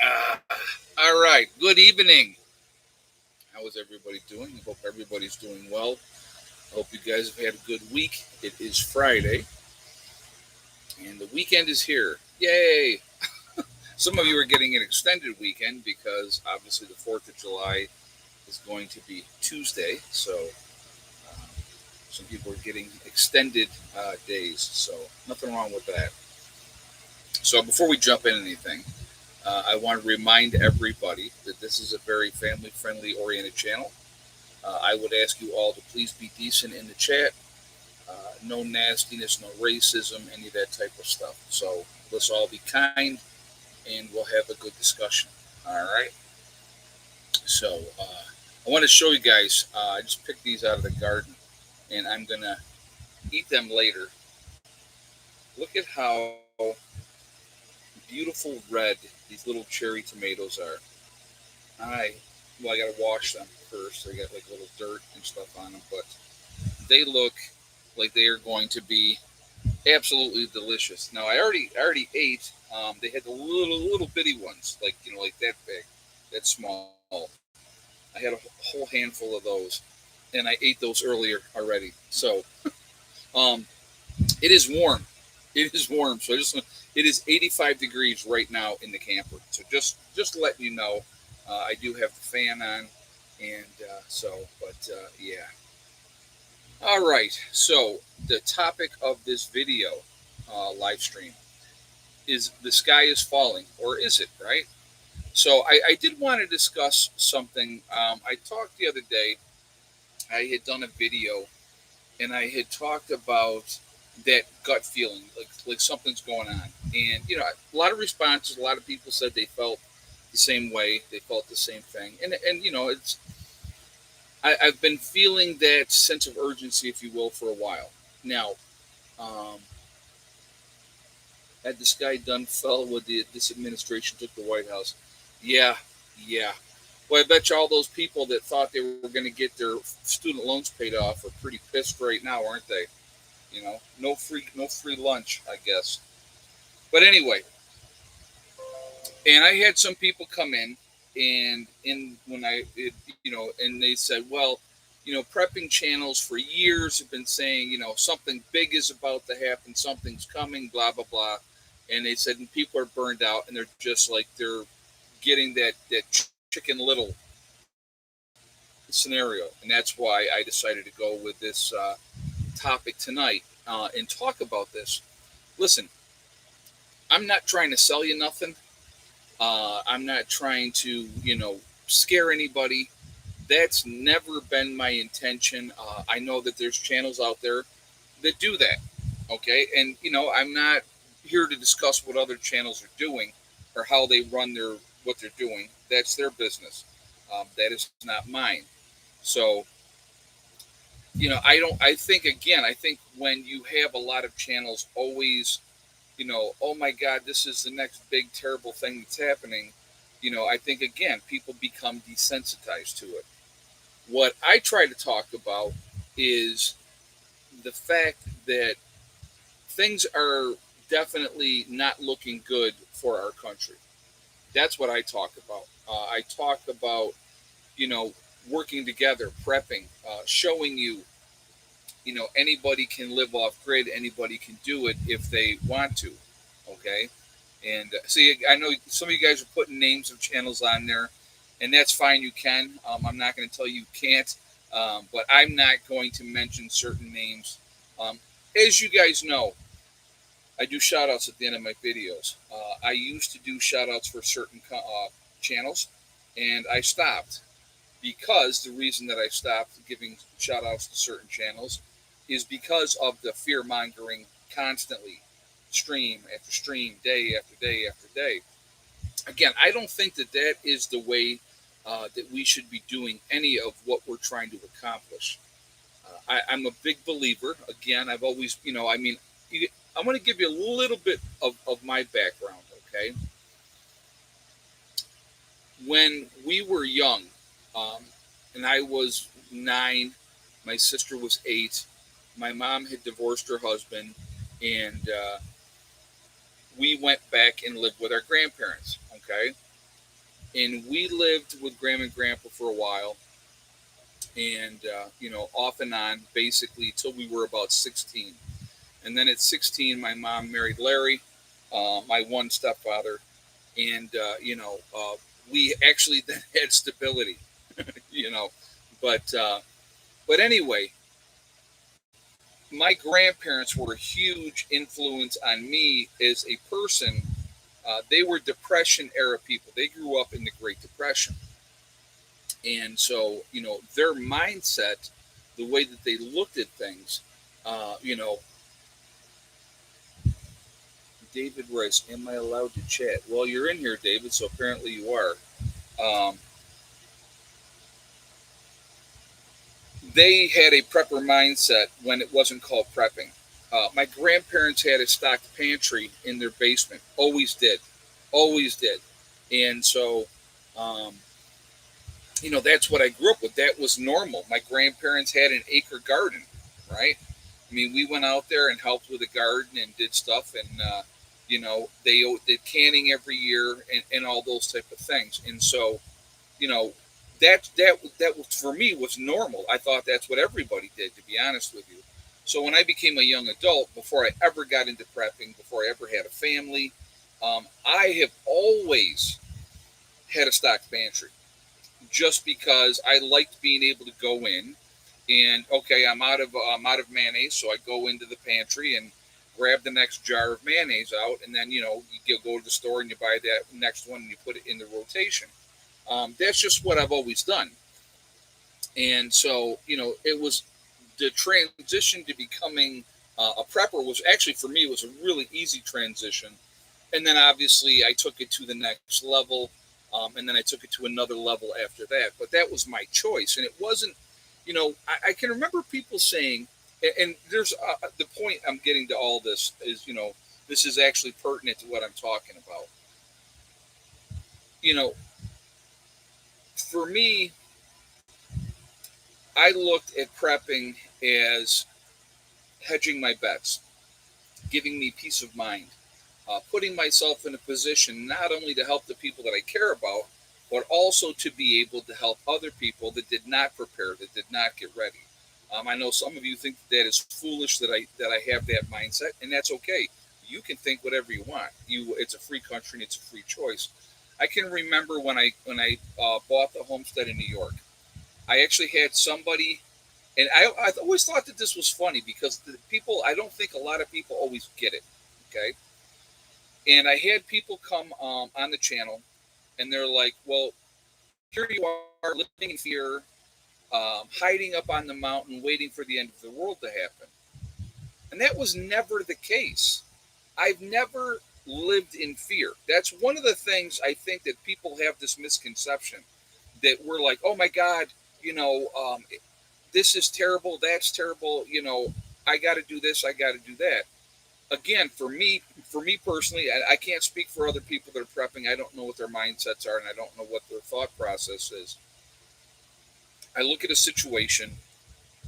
Uh, all right. Good evening. How is everybody doing? I hope everybody's doing well. I hope you guys have had a good week. It is Friday, and the weekend is here. Yay! Some of you are getting an extended weekend because obviously the 4th of July is going to be Tuesday. So um, some people are getting extended days. So nothing wrong with that. So before we jump into anything, I want to remind everybody that this is a very family friendly oriented channel. I would ask you all to please be decent in the chat. No nastiness, no racism, any of that type of stuff. So let's all be kind and we'll have a good discussion. All right. So I want to show you guys. I just picked these out of the garden and I'm going to eat them later. Look at how beautiful red these little cherry tomatoes are. I got to wash them first. They got like little dirt and stuff on them, but they look like they are going to be absolutely delicious. Now I already ate. They had the little bitty ones, like like that big, that small. I had a whole handful of those, and I ate those earlier already. So um, it is warm. It is warm. So it is 85 degrees right now in the camper. So just letting you know, I do have the fan on, and yeah. All right. So the topic of this video live stream is the sky is falling, or is it, right? So I did want to discuss something. I talked the other day, I had done a video, and I had talked about that gut feeling, like something's going on. And, a lot of responses, a lot of people said they felt the same way, they felt the same thing. And I've been feeling that sense of urgency, if you will, for a while. Now, um, had the sky done fell when this administration took the White House? Yeah, yeah. Well, I bet you all those people that thought they were going to get their student loans paid off are pretty pissed right now, aren't they? No free lunch, I guess. But anyway, and I had some people come in, and and they said, well, prepping channels for years have been saying, something big is about to happen, something's coming, blah blah blah, and they said, and people are burned out, and they're just like they're getting that chicken little scenario, and that's why I decided to go with this topic tonight and talk about this. Listen, I'm not trying to sell you nothing. I'm not trying to, scare anybody. That's never been my intention. I know that there's channels out there that do that. Okay, and I'm not here to discuss what other channels are doing or how they run what they're doing. That's their business. That is not mine. So, I don't. I think again. I think when you have a lot of channels always oh my God, this is the next big terrible thing that's happening. I think again, people become desensitized to it. What I try to talk about is the fact that things are definitely not looking good for our country. That's what I talk about. I talk about, you know, working together, prepping, showing you, anybody can live off grid, anybody can do it if they want to. Okay. And see, I know some of you guys are putting names of channels on there, and that's fine. You can. I'm not going to tell you can't, but I'm not going to mention certain names. Um, as you guys know, I do shout outs at the end of my videos. I used to do shout outs for certain channels, and I stopped because the reason that I stopped giving shout outs to certain channels is because of the fear mongering constantly, stream after stream, day after day after day. Again, I don't think that that is the way that we should be doing any of what we're trying to accomplish. I'm a big believer. Again, I've always, I'm going to give you a little bit of my background, okay? When we were young, um, and I was 9, my sister was 8, my mom had divorced her husband, and we went back and lived with our grandparents, okay? And we lived with Grandma and Grandpa for a while, and off and on, basically till we were about 16. And then at 16, my mom married Larry, my one stepfather, and we actually then had stability, you know. But anyway, my grandparents were a huge influence on me as a person. They were Depression era people. They grew up in the Great Depression. And so, their mindset, the way that they looked at things, uh, you know, David Rice, am I allowed to chat? Well, you're in here, David, so apparently you are. Um, they had a prepper mindset when it wasn't called prepping. My grandparents had a stocked pantry in their basement, always did. And so, um, that's what I grew up with. That was normal. My grandparents had an acre garden, right? I mean, we went out there and helped with the garden and did stuff, and they did canning every year and all those type of things. And so, you know, that was, for me, was normal. I thought that's what everybody did, to be honest with you. So when I became a young adult, before I ever got into prepping, before I ever had a family, I have always had a stocked pantry, just because I liked being able to go in and, okay, I'm out of mayonnaise, so I go into the pantry and grab the next jar of mayonnaise out, and then you go to the store and you buy that next one and you put it in the rotation. That's just what I've always done. And so, it was the transition to becoming a prepper was actually, for me, was a really easy transition. And then obviously I took it to the next level, and then I took it to another level after that. But that was my choice, and it wasn't. I can remember people saying, and there's the point I'm getting to all this is, this is actually pertinent to what I'm talking about. You know, for me, I looked at prepping as hedging my bets, giving me peace of mind, putting myself in a position not only to help the people that I care about, but also to be able to help other people that did not prepare, that did not get ready. I know some of you think that is foolish that I have that mindset, and that's okay. You can think whatever you want. It's a free country and it's a free choice. I can remember when I bought the homestead in New York. I actually had somebody, and I always thought that this was funny because the people, I don't think a lot of people always get it. Okay, and I had people come on the channel, and they're like, "Well, here you are living in fear, hiding up on the mountain, waiting for the end of the world to happen." And that was never the case. I've never lived in fear. That's one of the things I think that people have this misconception that we're like, "Oh my God, you know, um, this is terrible, that's terrible, I got to do this, I got to do that." Again, for me personally, I can't speak for other people that are prepping. I don't know what their mindsets are, and I don't know what their thought process is. I look at a situation,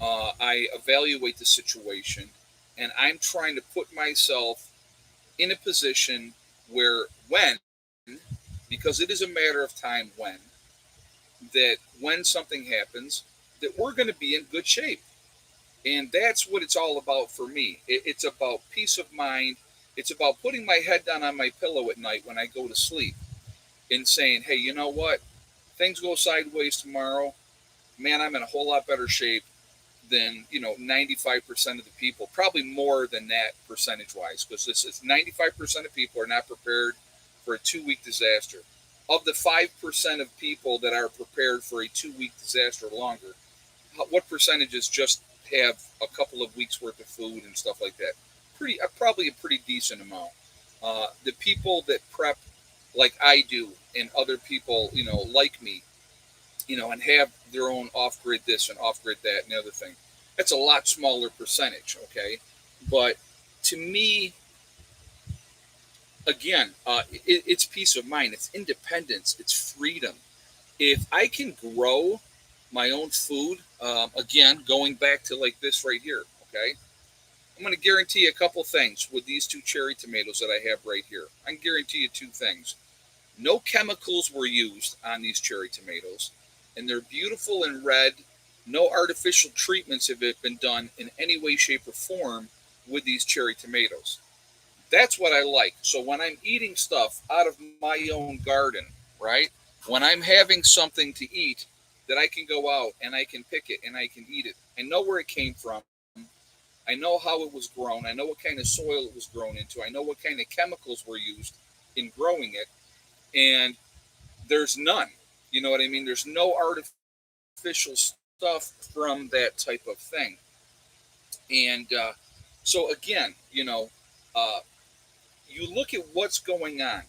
I evaluate the situation, and I'm trying to put myself in a position where, when, because it is a matter of time, that when something happens, that we're going to be in good shape. And that's what it's all about for me. It's about peace of mind. It's about putting my head down on my pillow at night when I go to sleep and saying, "Hey, you know what? Things go sideways tomorrow. Man, I'm in a whole lot better shape than 95% of the people, probably more than that percentage wise, because this is 95% of people are not prepared for a 2 week disaster. Of the 5% of people that are prepared for a 2 week disaster or longer, what percentages just have a couple of weeks worth of food and stuff like that? Probably a pretty decent amount. The people that prep like I do, and other people like me, and have their own off grid this and off grid that and the other thing. That's a lot smaller percentage, okay? But to me, again, it's peace of mind, it's independence, it's freedom. If I can grow my own food, again, going back to like this right here, okay? I'm going to guarantee a couple things with these two cherry tomatoes that I have right here. I can guarantee you two things. No chemicals were used on these cherry tomatoes, and they're beautiful and red. No artificial treatments have been done in any way, shape, or form with these cherry tomatoes. That's what I like. So when I'm eating stuff out of my own garden, right? When I'm having something to eat that I can go out and I can pick it and I can eat it. I know where it came from. I know how it was grown. I know what kind of soil it was grown into. I know what kind of chemicals were used in growing it. And there's none. You know what I mean? There's no artificial stuff from that type of thing. And so again, you look at what's going on,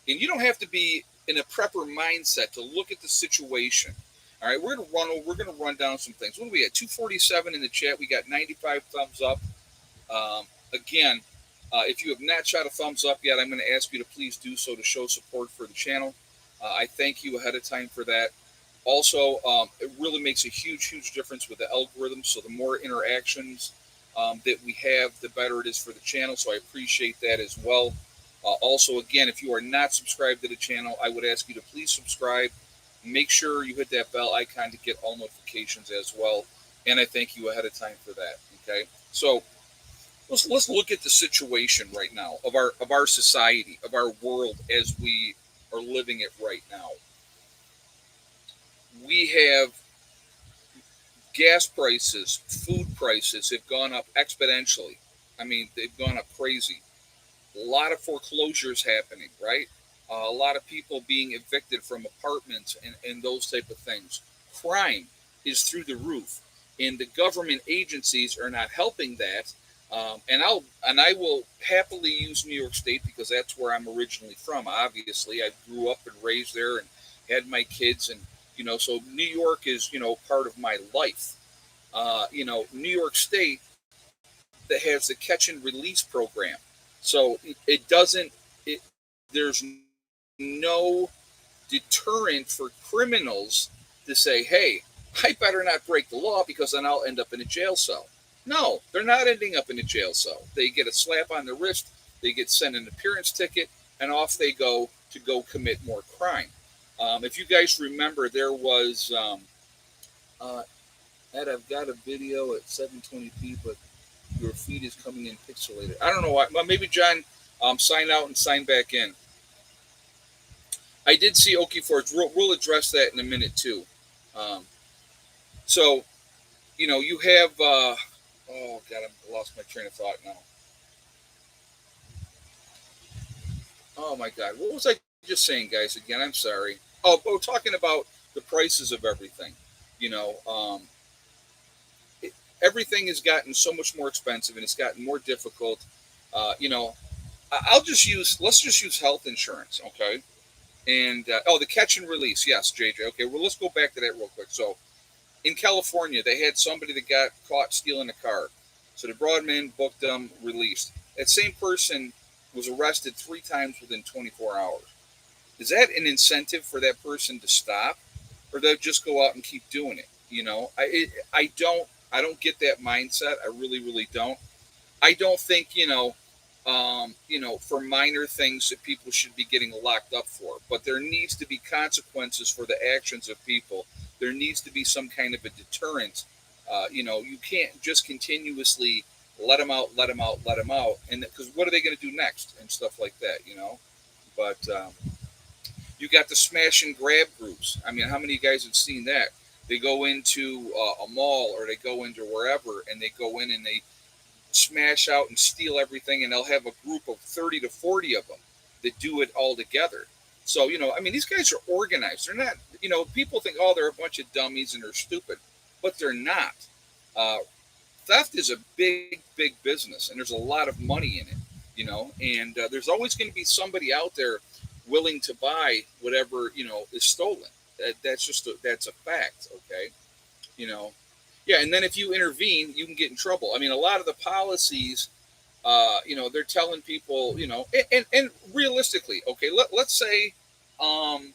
and you don't have to be in a prepper mindset to look at the situation. All right, we're gonna run down some things. What do we at? 247 in the chat. We got 95 thumbs up. Again, if you have not shot a thumbs up yet, I'm going to ask you to please do so to show support for the channel. I thank you ahead of time for that. Also, it really makes a huge difference with the algorithm. So the more interactions that we have, the better it is for the channel. So I appreciate that as well. Also, again, if you are not subscribed to the channel, I would ask you to please subscribe. Make sure you hit that bell icon to get all notifications as well. And I thank you ahead of time for that. Okay, so let's look at the situation right now of our society, of our world as we are living it right now. We have gas prices, food prices have gone up exponentially. I mean, they've gone up crazy. A lot of foreclosures happening, right? A lot of people being evicted from apartments and those type of things. Crime is through the roof, and the government agencies are not helping that. I will happily use New York State because that's where I'm originally from. Obviously, I grew up and raised there and had my kids, and so New York is part of my life. New York State that has the catch and release program, so it doesn't. There's no deterrent for criminals to say, "Hey, I better not break the law because then I'll end up in a jail cell." No, they're not ending up in a jail cell. They get a slap on the wrist, they get sent an appearance ticket, and off they go to go commit more crime. If you guys remember, there was uh, Ed, I've got a video at 720p, but your feed is coming in pixelated. I don't know why. Well, maybe John, sign out and sign back in. I did see Okie Forge. We'll address that in a minute too. Um, so you have. Oh God, I lost my train of thought now. Oh my God, what was I just saying, guys? Again, I'm sorry. Oh, talking about the prices of everything. You know, um, Everything has gotten so much more expensive and it's gotten more difficult. You know, I'll just use. Let's just use health insurance, okay? And the catch and release. Yes, JJ. Okay, well, let's go back to that real quick. So, in California, they had somebody that got caught stealing a car. So they brought him in, booked him, released. That same person was arrested 3 times within 24 hours. Is that an incentive for that person to stop, or they'll just go out and keep doing it? I don't get that mindset. I really don't. I don't think for minor things that people should be getting locked up for. But there needs to be consequences for the actions of people. There needs to be some kind of a deterrent. You can't just continuously let them out, let them out, let them out, and because what are they going to do next and stuff like that, But you got the smash and grab groups. I mean, how many of you guys have seen that? They go into a mall or they go into wherever, and they go in and they smash out and steal everything, and they'll have a group of 30 to 40 of them that do it all together. So, I mean, these guys are organized. They're not, people think, oh, they're a bunch of dummies and they're stupid, but they're not. Uh, Theft is a big business, and there's a lot of money in it, and there's always going to be somebody out there willing to buy whatever, is stolen. That's a fact, okay? You know, yeah, and then if you intervene, you can get in trouble. I mean, a lot of the policies, they're telling people, and realistically, okay, let's say, um,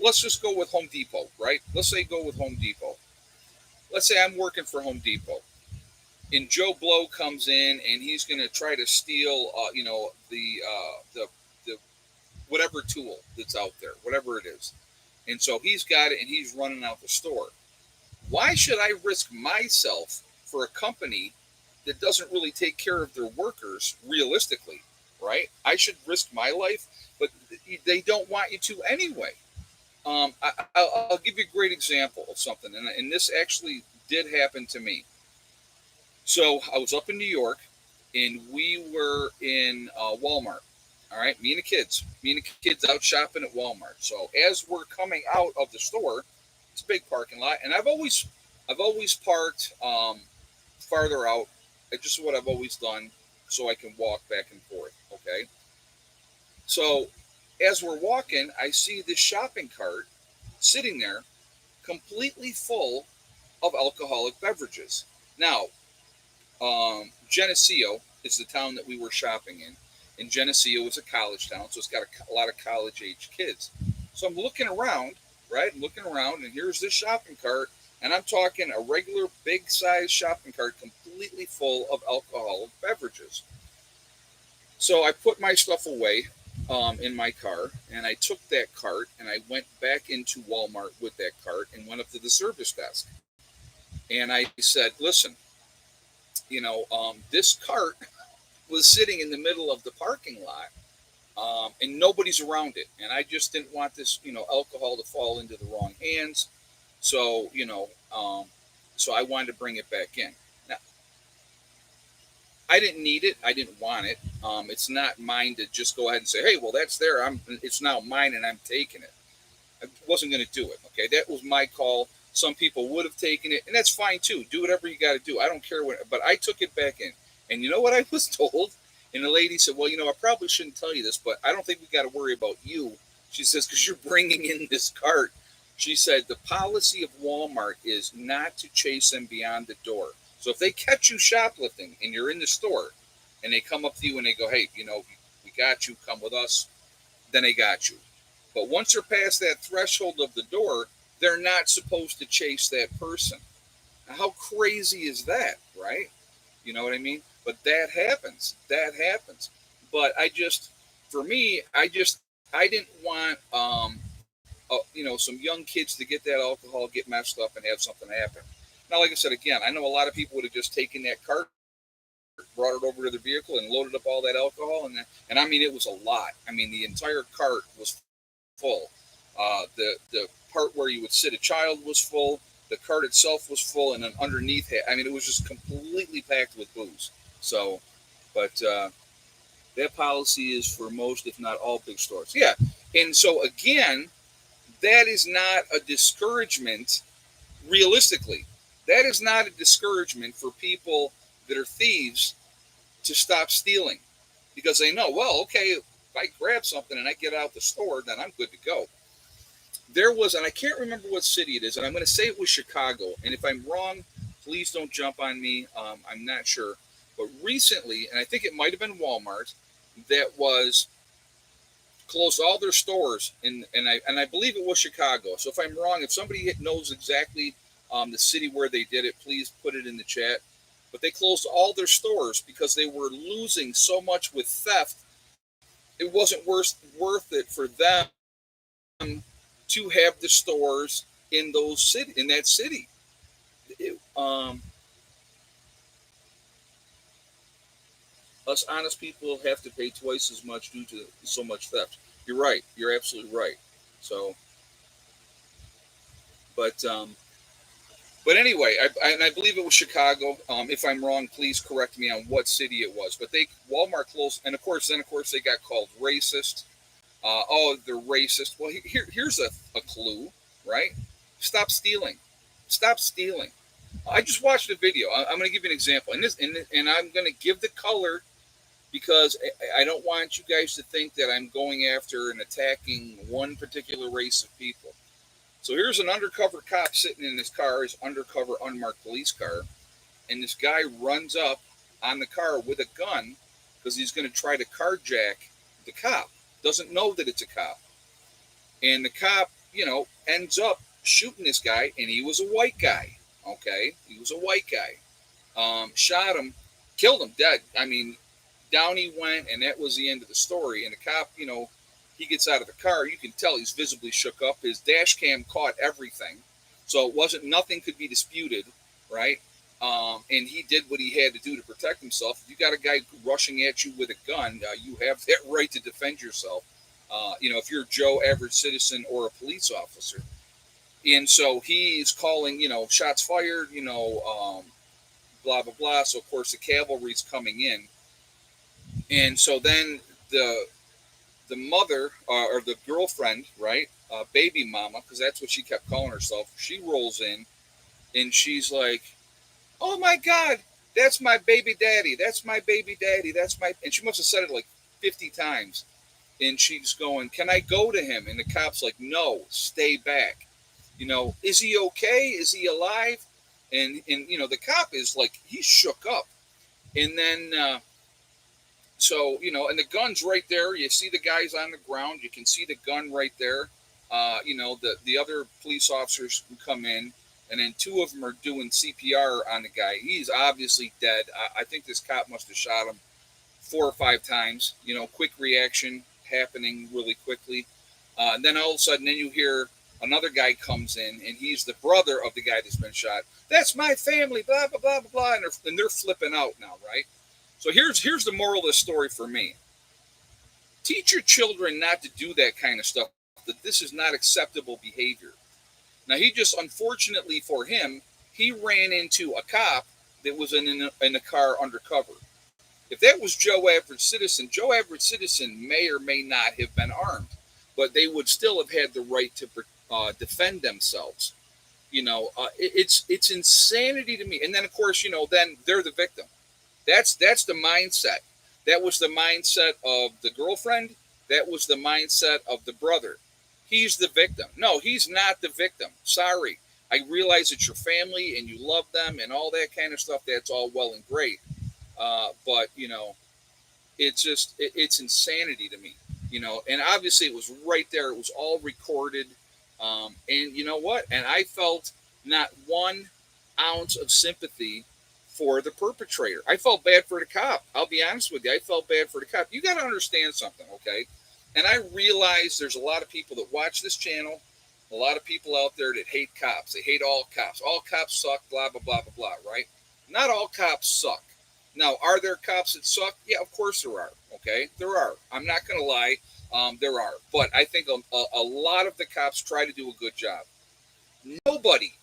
let's just go with Home Depot, right? Let's say go with Home Depot. Let's say I'm working for Home Depot, and Joe Blow comes in and he's going to try to steal, the whatever tool that's out there, whatever it is. And so he's got it and he's running out the store. Why should I risk myself for a company that doesn't really take care of their workers realistically, right? I should risk my life, but they don't want you to anyway. I'll give you a great example of something, and this actually did happen to me. So I was up in New York, and we were in Walmart. All right, me and the kids out shopping at Walmart. So as we're coming out of the store, it's a big parking lot, and I've always parked farther out. It's just what I've always done, so I can walk back and forth. Okay, so as we're walking, I see this shopping cart sitting there, completely full of alcoholic beverages. Now, Geneseo is the town that we were shopping in. And Geneseo is a college town, so it's got a lot of college age kids. So I'm looking around, right? I'm looking around, and here's this shopping cart, and I'm talking a regular big size shopping cart completely full of alcoholic beverages. So I put my stuff away in my car, and I took that cart and I went back into Walmart with that cart and went up to the service desk. And I said, listen, this cart was sitting in the middle of the parking lot, and nobody's around it. And I just didn't want this, alcohol to fall into the wrong hands. So, so I wanted to bring it back in. Now, I didn't need it. I didn't want it. It's not mine to just go ahead and say, hey, well, that's there. It's now mine and I'm taking it. I wasn't going to do it. Okay. That was my call. Some people would have taken it, and that's fine too. Do whatever you got to do. I don't care what, but I took it back in. And you know what I was told? And the lady said, well, I probably shouldn't tell you this, but I don't think we got to worry about you. She says, because you're bringing in this cart. She said, the policy of Walmart is not to chase them beyond the door. So if they catch you shoplifting and you're in the store and they come up to you and they go, hey, we got you, come with us, then they got you. But once they're past that threshold of the door, they're not supposed to chase that person. Now, how crazy is that, right? You know what I mean? But that happens. That happens. But for me, I didn't want, some young kids to get that alcohol, get messed up, and have something happen. Now, like I said again, I know a lot of people would have just taken that cart, brought it over to their vehicle, and loaded up all that alcohol, and I mean, it was a lot. I mean, the entire cart was full. The part where you would sit a child was full. The cart itself was full, and then underneath it, I mean, it was just completely packed with booze. So, but that policy is for most, if not all, big stores. Yeah, and so again, that is not a discouragement. Realistically, that is not a discouragement for people that are thieves to stop stealing, because they know, well, okay, if I grab something and I get out the store, then I'm good to go. There was, and I can't remember what city it is, and I'm going to say it was Chicago. And if I'm wrong, please don't jump on me. I'm not sure. But recently, and I think it might have been Walmart, that was closed all their stores, and I believe it was Chicago. So if I'm wrong, if somebody knows exactly the city where they did it, please put it in the chat. But they closed all their stores because they were losing so much with theft. It wasn't worth it for them to have the stores in that city. It, us honest people have to pay twice as much due to so much theft. You're right. You're absolutely right. So, but but anyway, and I believe it was Chicago. If I'm wrong, please correct me on what city it was. But Walmart closed, and of course they got called racist. Oh, they're racist. Well, here's a clue, right? Stop stealing. Stop stealing. I just watched a video. I'm going to give you an example, and I'm going to give the color because I don't want you guys to think that I'm going after and attacking one particular race of people. So here's an undercover cop sitting in his car, his undercover unmarked police car, and this guy runs up on the car with a gun because he's going to try to carjack the cop. Doesn't know that it's a cop. And the cop, ends up shooting this guy, and he was a white guy. Okay? He was a white guy. Shot him, killed him dead. I mean, down he went, and that was the end of the story. And the cop, He gets out of the car. You can tell he's visibly shook up. His dash cam caught everything, so it wasn't nothing could be disputed, right? And he did what he had to do to protect himself. If you got a guy rushing at you with a gun, you have that right to defend yourself. If you're Joe, average citizen, or a police officer. And so he's calling, shots fired, blah, blah, blah. So, of course, the cavalry's coming in. And so then the mother or the girlfriend, right, baby mama, because that's what she kept calling herself, she rolls in and she's like, "Oh my God, that's my baby daddy. That's my baby daddy. That's my," and she must have said it like 50 times. And she's going, "Can I go to him?" And the cop's like, "No, stay back. Is he okay? Is he alive?" And the cop is like, he's shook up. And then, and the gun's right there. You see the guys on the ground. You can see the gun right there. The other police officers who come in, and then two of them are doing CPR on the guy. He's obviously dead. I think this cop must have shot him 4 or 5 times. Quick reaction happening really quickly. And then all of a sudden, then you hear another guy comes in, and he's the brother of the guy that's been shot. "That's my family, blah, blah, blah, blah, blah." And they're flipping out now, right? So here's the moral of the story for me. Teach your children not to do that kind of stuff, that this is not acceptable behavior. Now, he just, unfortunately for him, he ran into a cop that was in a car undercover. If that was Joe Average Citizen may or may not have been armed, but they would still have had the right to defend themselves. It's insanity to me. And then, of course, then they're the victim. That's the mindset. That was the mindset of the girlfriend. That was the mindset of the brother. He's the victim. No, he's not the victim. Sorry. I realize it's your family and you love them and all that kind of stuff. That's all well and great. But it's insanity to me. And obviously it was right there. It was all recorded. And you know what? And I felt not 1 ounce of sympathy for the perpetrator. I felt bad for the cop. I'll be honest with you. I felt bad for the cop. You got to understand something, okay? And I realize there's a lot of people that watch this channel, a lot of people out there that hate cops. They hate all cops. All cops suck, blah, blah, blah, blah, blah, right? Not all cops suck. Now, are there cops that suck? Yeah, of course there are, okay? There are. I'm not going to lie. There are. But I think a lot of the cops try to do a good job. Nobody,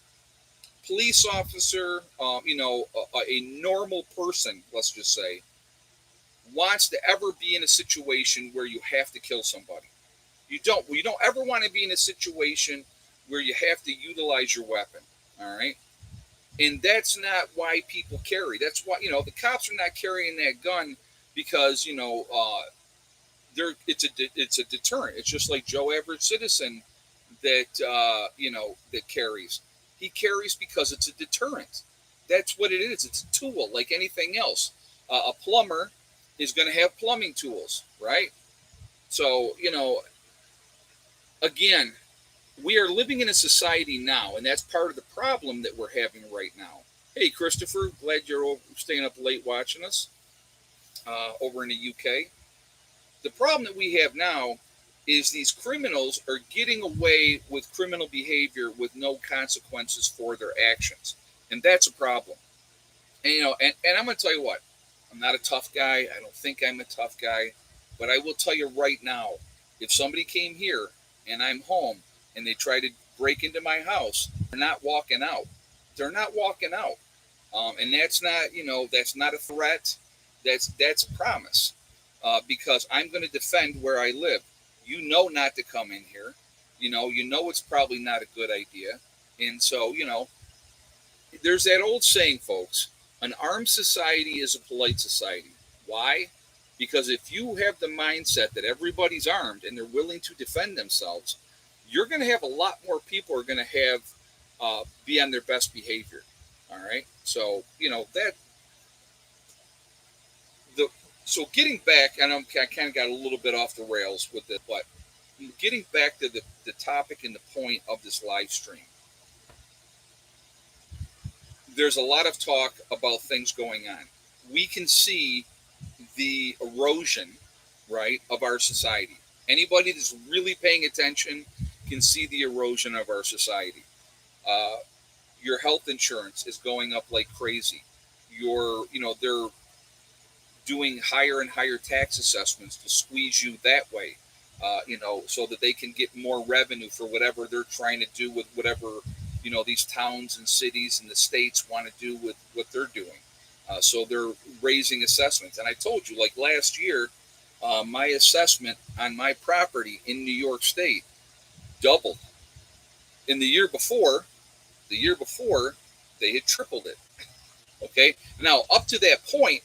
police officer, a normal person, let's just say, wants to ever be in a situation where you have to kill somebody. You don't ever want to be in a situation where you have to utilize your weapon. All right. And that's not why people carry. That's why, the cops are not carrying that gun because, it's a deterrent. It's just like Joe Average Citizen that, that carries. He carries because it's a deterrent. That's what it is. It's a tool like anything else. A plumber is going to have plumbing tools, right? So, again, we are living in a society now, and that's part of the problem that we're having right now. Hey, Christopher, glad you're staying up late watching us over in the UK. The problem that we have now is these criminals are getting away with criminal behavior with no consequences for their actions, and that's a problem. And and I'm going to tell you what, I'm not a tough guy. I don't think I'm a tough guy, but I will tell you right now, if somebody came here and I'm home and they try to break into my house, they're not walking out. They're not walking out, and that's not a threat. That's a promise, because I'm going to defend where I live. Not to come in here. It's probably not a good idea, and so there's that old saying, folks. An armed society is a polite society. Why? Because if you have the mindset that everybody's armed and they're willing to defend themselves, you're going to have a lot more people are going to have be on their best behavior. All right. So that so getting back, and I kind of got a little bit off the rails with it, but getting back to the topic and the point of this live stream. There's a lot of talk about things going on. We can see the erosion, right, of our society. Anybody that's really paying attention can see the erosion of our society. Uh, your health insurance is going up like crazy. They're doing higher and higher tax assessments to squeeze you that way, so that they can get more revenue for whatever they're trying to do with whatever, these towns and cities and the states want to do with what they're doing. So they're raising assessments. And I told you, like last year, my assessment on my property in New York State doubled. In the year before, they had tripled it. Okay. Now, up to that point,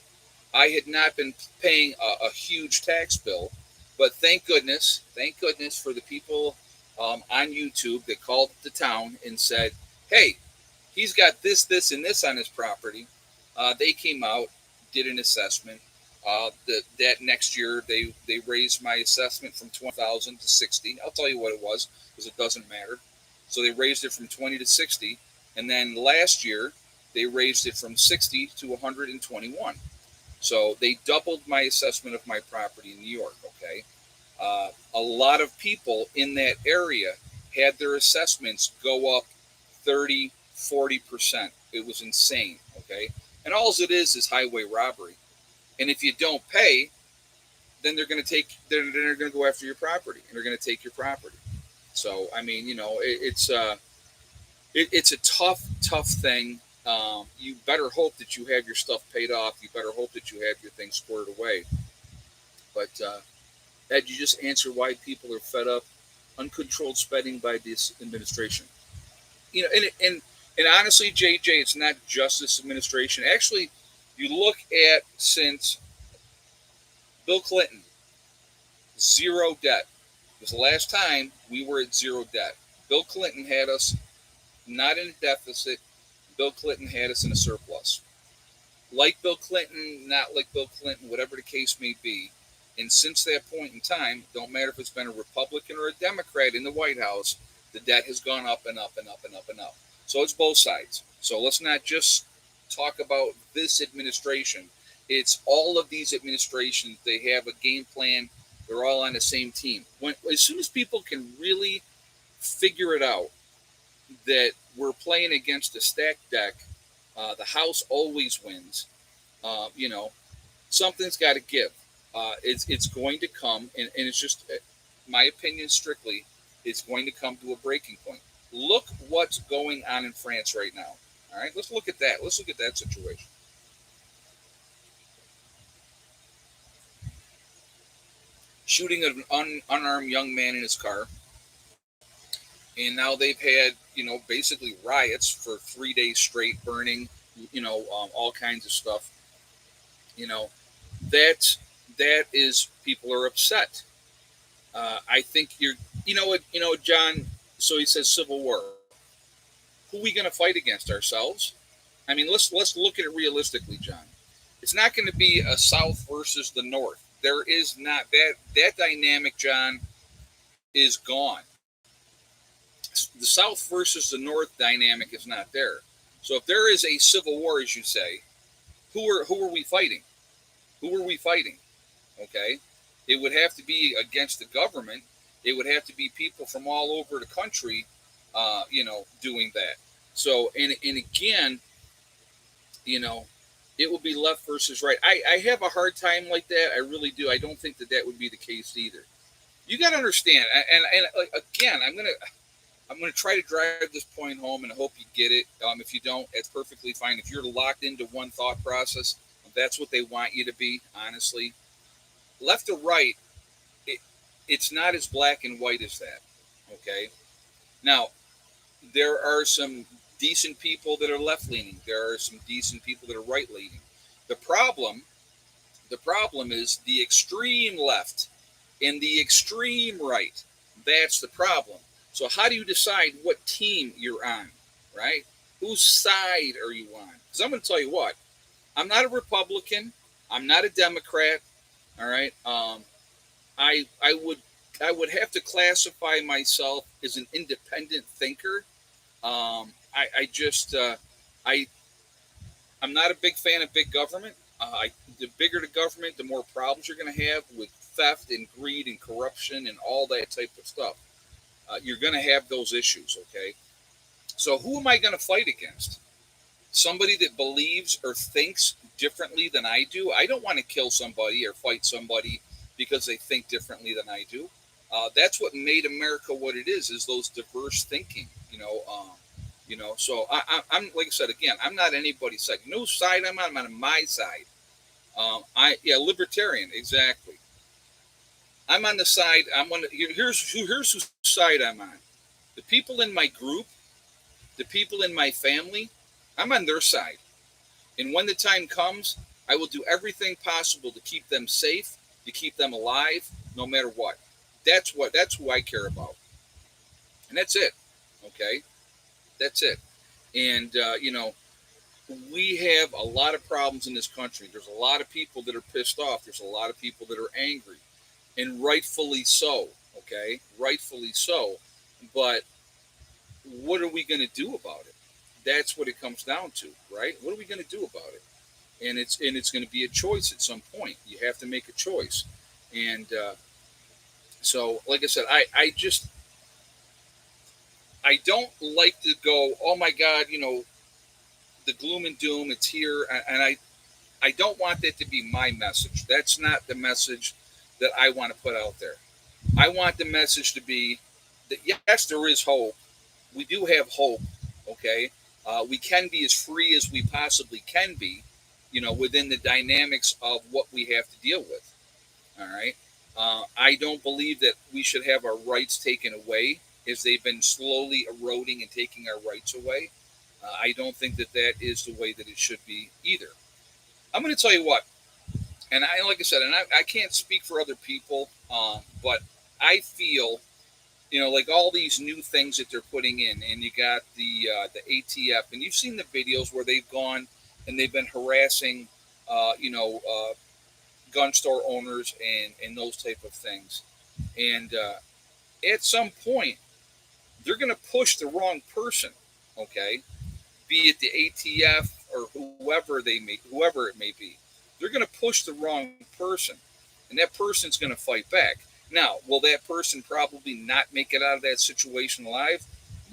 I had not been paying a huge tax bill, but thank goodness for the people on YouTube that called the town and said, "Hey, he's got this, this, and this on his property." They came out, did an assessment. That next year, they raised my assessment from 20,000 to 60. I'll tell you what it was, because it doesn't matter. So they raised it from 20 to 60, and then last year they raised it from 60 to 121. So they doubled my assessment of my property in New York. Okay, a lot of people in that area had their assessments go up 30, 40%. It was insane. Okay, and all it is highway robbery. And if you don't pay, then they're going to go after your property and they're going to take your property. So I mean, it's a tough thing. You better hope that you have your stuff paid off. You better hope that you have your things squared away. But Ed, you just answered why people are fed up. Uncontrolled spending by this administration. And honestly, JJ, it's not just this administration. Actually, you look at since Bill Clinton, zero debt. It was the last time we were at zero debt. Bill Clinton had us not in a deficit. Bill Clinton had us in a surplus. Like Bill Clinton, not like Bill Clinton, whatever the case may be. And since that point in time, don't matter if it's been a Republican or a Democrat in the White House, the debt has gone up and up and up and up and up. So it's both sides. So let's not just talk about this administration. It's all of these administrations. They have a game plan. They're all on the same team. As soon as people can really figure it out that we're playing against a stacked deck, the house always wins. You know, something's got to give. It's going to come, and it's just my opinion strictly. It's going to come to a breaking point. Look what's going on in France right now. All right, let's look at that. Let's look at that situation. Shooting of an unarmed young man in his car, and now they've had basically riots for 3 days straight, burning all kinds of stuff. You know that that is people are upset. I think John. So he says civil war. Who are we going to fight against ourselves? I mean, let's look at it realistically, John. It's not going to be a South versus the North. There is not that dynamic, John, is gone. The South versus the North dynamic is not there. So if there is a civil war, as you say, who are we fighting? Who are we fighting? Okay, it would have to be against the government. It would have to be people from all over the country, doing that. So and again, you know, it will be left versus right. I have a hard time like that. I really do. I don't think that would be the case either. You got to understand, and again, I'm gonna try to drive this point home, and I hope you get it. If you don't, it's perfectly fine. If you're locked into one thought process, that's what they want you to be. Honestly, left or right, it, it's not as black and white as that. Okay. Now, there are some decent people that are left leaning. There are some decent people that are right leaning. The problem, the problem is the extreme left and the extreme right. That's the problem. So how do you decide what team you're on, right? Whose side are you on? Because I'm going to tell you what, I'm not a Republican. I'm not a Democrat. All right. I would have to classify myself as an independent thinker. I just I'm not a big fan of big government. The bigger the government, the more problems you're going to have with theft and greed and corruption and all that type of stuff. You're going to have those issues, okay? So who am I going to fight against? Somebody that believes or thinks differently than I do. I don't want to kill somebody or fight somebody because they think differently than I do. That's what made America what it is those diverse thinking. So I'm like I said again, I'm not anybody's side. No side I'm on my side. Libertarian, exactly. I'm on the side. Here's whose side I'm on. The people in my group, the people in my family, I'm on their side. And when the time comes, I will do everything possible to keep them safe, to keep them alive, no matter what. That's who I care about, and that's it. Okay, that's it. And we have a lot of problems in this country. There's a lot of people that are pissed off. There's a lot of people that are angry, and rightfully so. Okay, rightfully so. But what are we going to do about it? That's what it comes down to, right? What are we going to do about it? And it's going to be a choice at some point. You have to make a choice, and so like I said, I don't like to go, oh my God, the gloom and doom. It's here, and I don't want that to be my message. That's not the message that I want to put out there. I want the message to be that yes, there is hope. We do have hope. Okay, we can be as free as we possibly can be, within the dynamics of what we have to deal with. All right. I don't believe that we should have our rights taken away as they've been slowly eroding and taking our rights away. I don't think that that is the way that it should be either. I'm going to tell you what, and like I said, and I can't speak for other people, but I feel, like all these new things that they're putting in, and you got the ATF, and you've seen the videos where they've gone and they've been harassing, gun store owners and those type of things, and at some point they're going to push the wrong person, okay? Be it the ATF or whoever it may be, they're going to push the wrong person, and that person's going to fight back. Now, will that person probably not make it out of that situation alive?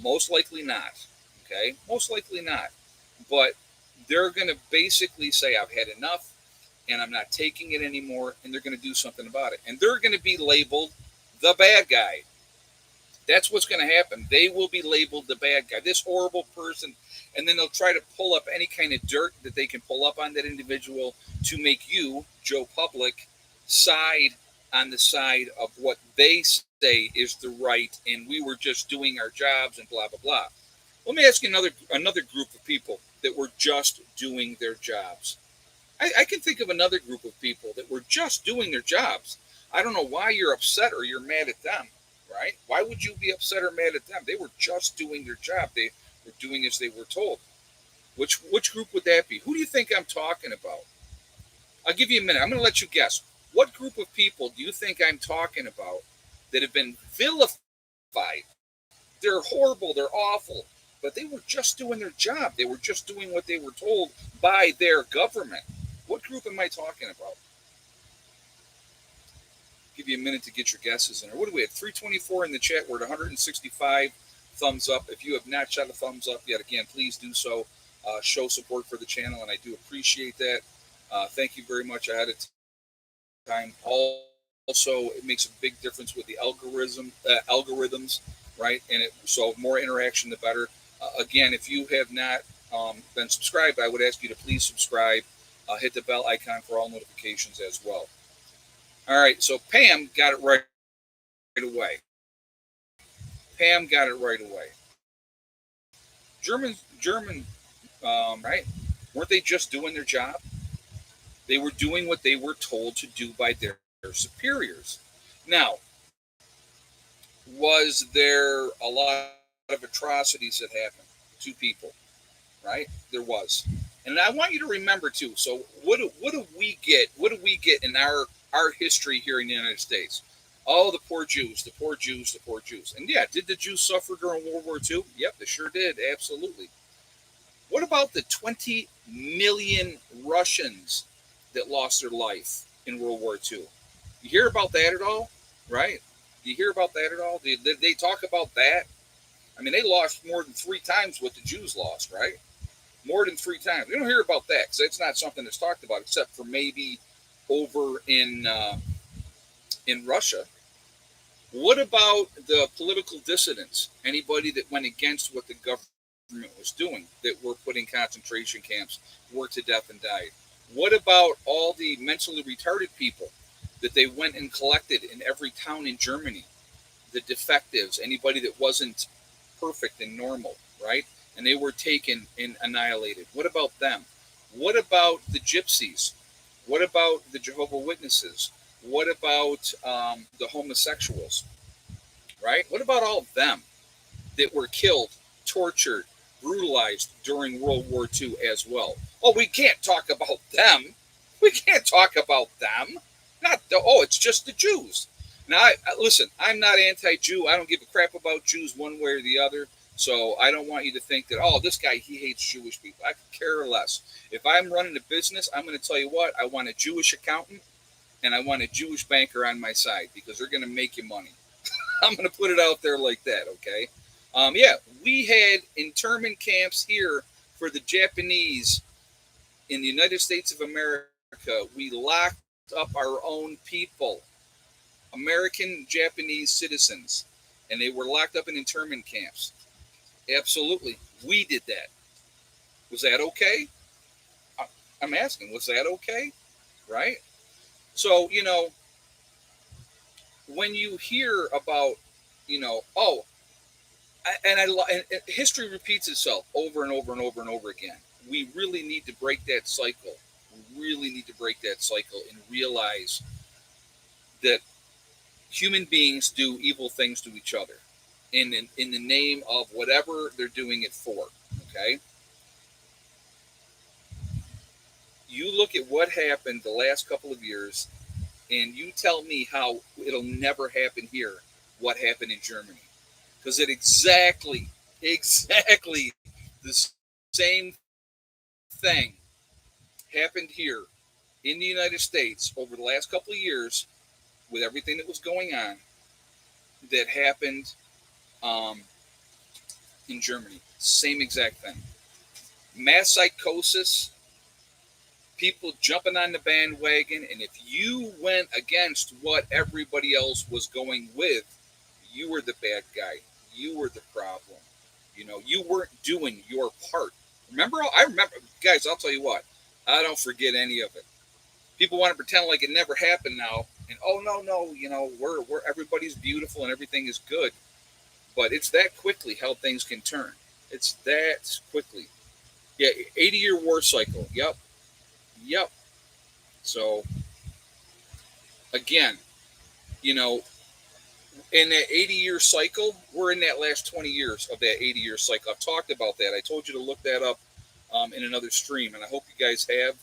Most likely not. Okay, most likely not. But they're going to basically say, "I've had enough, and I'm not taking it anymore," and they're going to do something about it, and they're going to be labeled the bad guy. That's what's going to happen. They will be labeled the bad guy, this horrible person, and then they'll try to pull up any kind of dirt that they can pull up on that individual to make you, Joe Public, side on the side of what they say is the right, and we were just doing our jobs and blah blah blah. Let me ask you another group of people that were just doing their jobs. I can think of another group of people that were just doing their jobs. I don't know why you're upset or you're mad at them, right? Why would you be upset or mad at them? They were just doing their job. They were doing as they were told. Which group would that be? Who do you think I'm talking about? I'll give you a minute. I'm going to let you guess. What group of people do you think I'm talking about that have been vilified? They're horrible. They're awful. But they were just doing their job. They were just doing what they were told by their government. What group am I talking about? Give you a minute to get your guesses in. Or what do we have? 324 in the chat. We're at 165 thumbs up. If you have not shot a thumbs up yet, again, please do so. Show support for the channel, and I do appreciate that. Thank you very much ahead of time. Also, it makes a big difference with the algorithms, right? And so more interaction, the better. Again, if you have not been subscribed, I would ask you to please subscribe. Hit the bell icon for all notifications as well. All right, so Pam got it right away. Pam got it right away. German, right? Weren't they just doing their job? They were doing what they were told to do by their superiors. Now, was there a lot of atrocities that happened to people? Right? There was. And I want you to remember too. So what do we get? What do we get in our history here in the United States? Oh, the poor Jews, the poor Jews, the poor Jews. And yeah, did the Jews suffer during World War II? Yep, they sure did. Absolutely. What about the 20 million Russians that lost their life in World War II? You hear about that at all? Right? Do you hear about that at all? Did they talk about that? I mean, they lost more than three times what the Jews lost, right? More than three times. We don't hear about that because it's not something that's talked about, except for maybe over in Russia. What about the political dissidents? Anybody that went against what the government was doing, that were put in concentration camps, worked to death, and died? What about all the mentally retarded people that they went and collected in every town in Germany? The defectives, anybody that wasn't perfect and normal, right? And they were taken and annihilated. What about them? What about the gypsies? What about the Jehovah Witnesses? What about the homosexuals, right? What about all of them that were killed, tortured, brutalized during World War II as well? Oh, we can't talk about them. We can't talk about them. Not the, oh, it's just the Jews. Now, listen, I'm not anti-Jew. I don't give a crap about Jews one way or the other. So I don't want you to think that, oh, this guy, he hates Jewish people. I could care less. If I'm running a business, I'm going to tell you what, I want a Jewish accountant and I want a Jewish banker on my side because they're going to make you money. I'm going to put it out there like that, okay? Yeah, we had internment camps here for the Japanese in the United States of America. We locked up our own people, American Japanese citizens, and they were locked up in internment camps. Absolutely. We did that. Was that okay? I'm asking, was that okay? Right? So, when you hear about, oh, and history repeats itself over and over and over and over again. We really need to break that cycle. We really need to break that cycle and realize that human beings do evil things to each other in the name of whatever they're doing it for. Okay? You look at what happened the last couple of years, and you tell me how it'll never happen here, what happened in Germany. Because it exactly the same thing happened here in the United States over the last couple of years with everything that was going on that happened um, in Germany. Same exact thing. Mass psychosis, people jumping on the bandwagon, and if you went against what everybody else was going with, you were the bad guy. You were the problem. You weren't doing your part. Remember? I remember, guys. I'll tell you what. I don't forget any of it. People want to pretend like it never happened now, and oh no, no, we're everybody's beautiful and everything is good, but it's that quickly how things can turn. It's that quickly. Yeah, 80-year war cycle. Yep, yep. So again, you know, in that 80-year cycle, we're in that last 20 years of that 80-year cycle. I've talked about that. I told you to look that up in another stream, and I hope you guys have.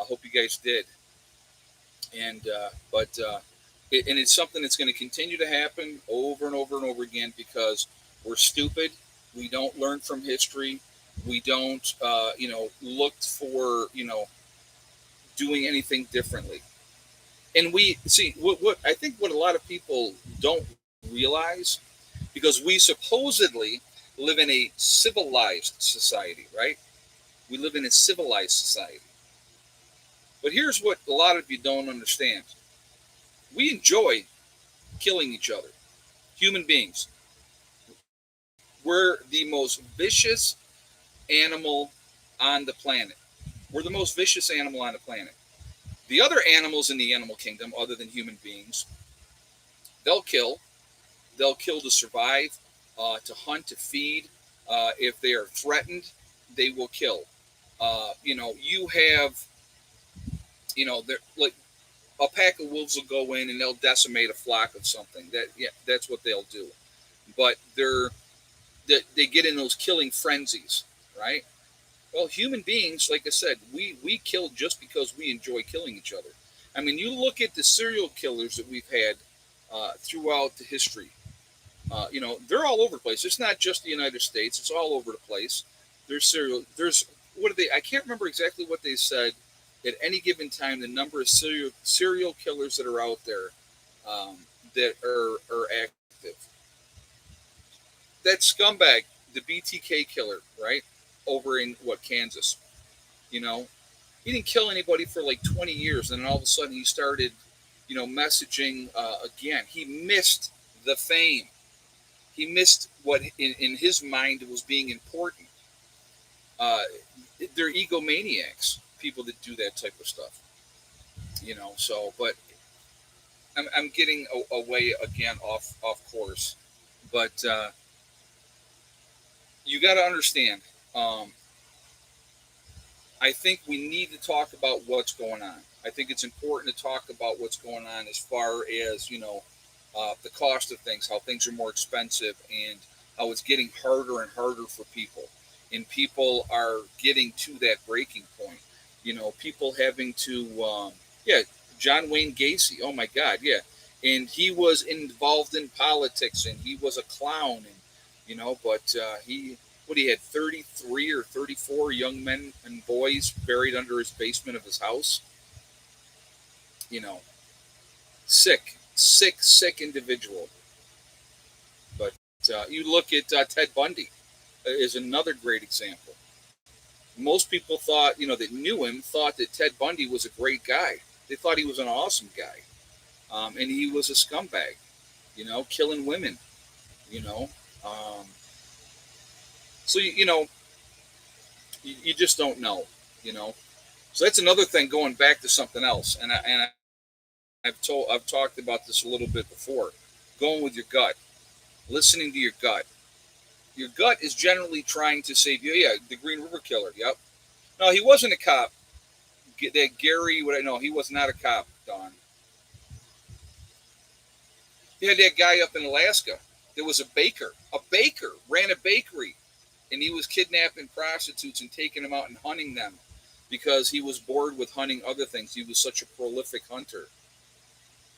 I hope you guys did. And and it's something that's going to continue to happen over and over and over again because we're stupid. We don't learn from history. We don't, look for, doing anything differently. And we see what I think what a lot of people don't realize because we supposedly live in a civilized society, right? We live in a civilized society. But here's what a lot of you don't understand: we enjoy killing each other, human beings. We're the most vicious animal on the planet. We're the most vicious animal on the planet. The other animals in the animal kingdom, other than human beings, they'll kill. They'll kill to survive, to hunt, to feed. If they are threatened, they will kill. You have, they're like a pack of wolves will go in and they'll decimate a flock of something. That's what they'll do. But they get in those killing frenzies, right? Well, human beings, like I said, we kill just because we enjoy killing each other. I mean, you look at the serial killers that we've had throughout the history. They're all over the place. It's not just the United States; it's all over the place. There's serial. There's what are they? I can't remember exactly what they said at any given time. The number of serial killers that are out there. um, that are active. That scumbag, the BTK killer, right, over in what, Kansas. You know, he didn't kill anybody for like 20 years, and then all of a sudden he started, messaging again. He missed the fame. He missed what in his mind was being important. Uh, they're egomaniacs, people that do that type of stuff. So, but I'm getting away again off course. But you got to understand. Um, I think we need to talk about what's going on. I think it's important to talk about what's going on as far as the cost of things, how things are more expensive, and how it's getting harder and harder for people, and people are getting to that breaking point. People having to, yeah, John Wayne Gacy. Oh my God, yeah, and he was involved in politics, and he was a clown, and but he had 33 or 34 young men and boys buried under his basement of his house. You know, sick individual. But you look at Ted Bundy is another great example. Most people thought, that knew him, thought that Ted Bundy was a great guy. They thought he was an awesome guy, and he was a scumbag. Killing women. You know, um, so you just don't know. You know, so that's another thing. Going back to something else, I've talked about this a little bit before. Going with your gut, listening to your gut. Your gut is generally trying to save you. Yeah, the Green River Killer. Yep. No, he wasn't a cop. That Gary, what I know, he was not a cop. Don. He had that guy up in Alaska. There was a baker. A baker ran a bakery, and he was kidnapping prostitutes and taking them out and hunting them because he was bored with hunting other things. He was such a prolific hunter.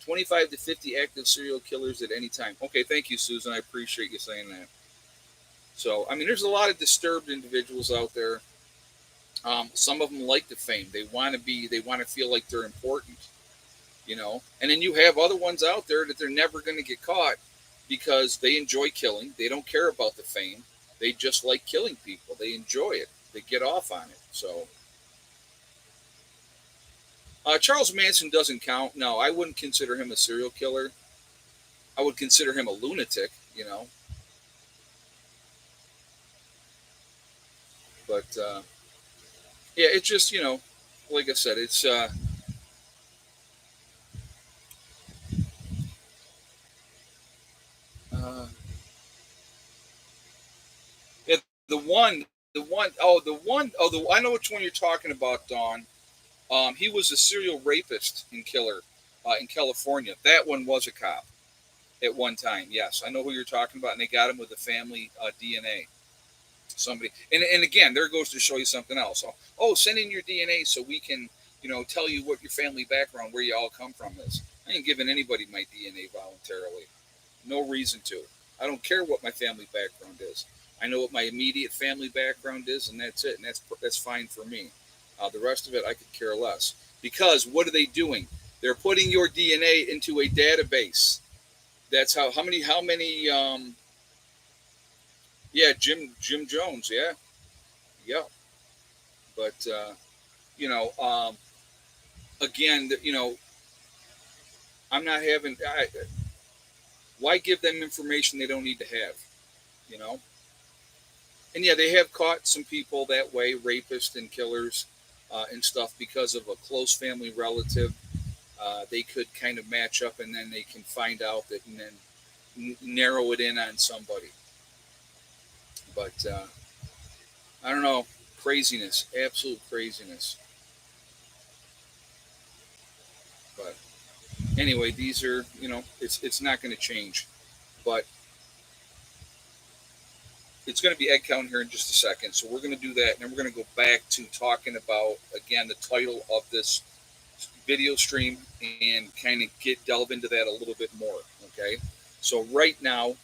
25 to 50 active serial killers at any time. Okay, thank you, Susan. I appreciate you saying that. So, I mean, there's a lot of disturbed individuals out there. Some of them like the fame. They want to feel like they're important, And then you have other ones out there that they're never going to get caught because they enjoy killing. They don't care about the fame. They just like killing people. They enjoy it. They get off on it. So, Charles Manson doesn't count. No, I wouldn't consider him a serial killer. I would consider him a lunatic. But yeah, it's just like I said, it's uh, yeah, I know which one you're talking about, Don. He was a serial rapist and killer in California. That one was a cop at one time. Yes, I know who you're talking about, and they got him with the family DNA. Somebody, and again, there goes to show you something else. Send in your DNA so we can, tell you what your family background, where you all come from is. I ain't giving anybody my DNA voluntarily. No reason to. I don't care what my family background is. I know what my immediate family background is, and that's it, and that's fine for me. The rest of it, I could care less. Because what are they doing? They're putting your DNA into a database. That's how many yeah, Jim Jones, yeah. Yeah. But you know, again, I'm not having. Why give them information they don't need to have? You know. And yeah, they have caught some people that way, rapists and killers and stuff, because of a close family relative. They could kind of match up, and then they can find out that, and then narrow it in on somebody. But I don't know, craziness, absolute craziness. But anyway, these are, it's not going to change. But it's going to be egg count here in just a second. So we're going to do that, and then we're going to go back to talking about, again, the title of this video stream, and kind of delve into that a little bit more. Okay. So right now,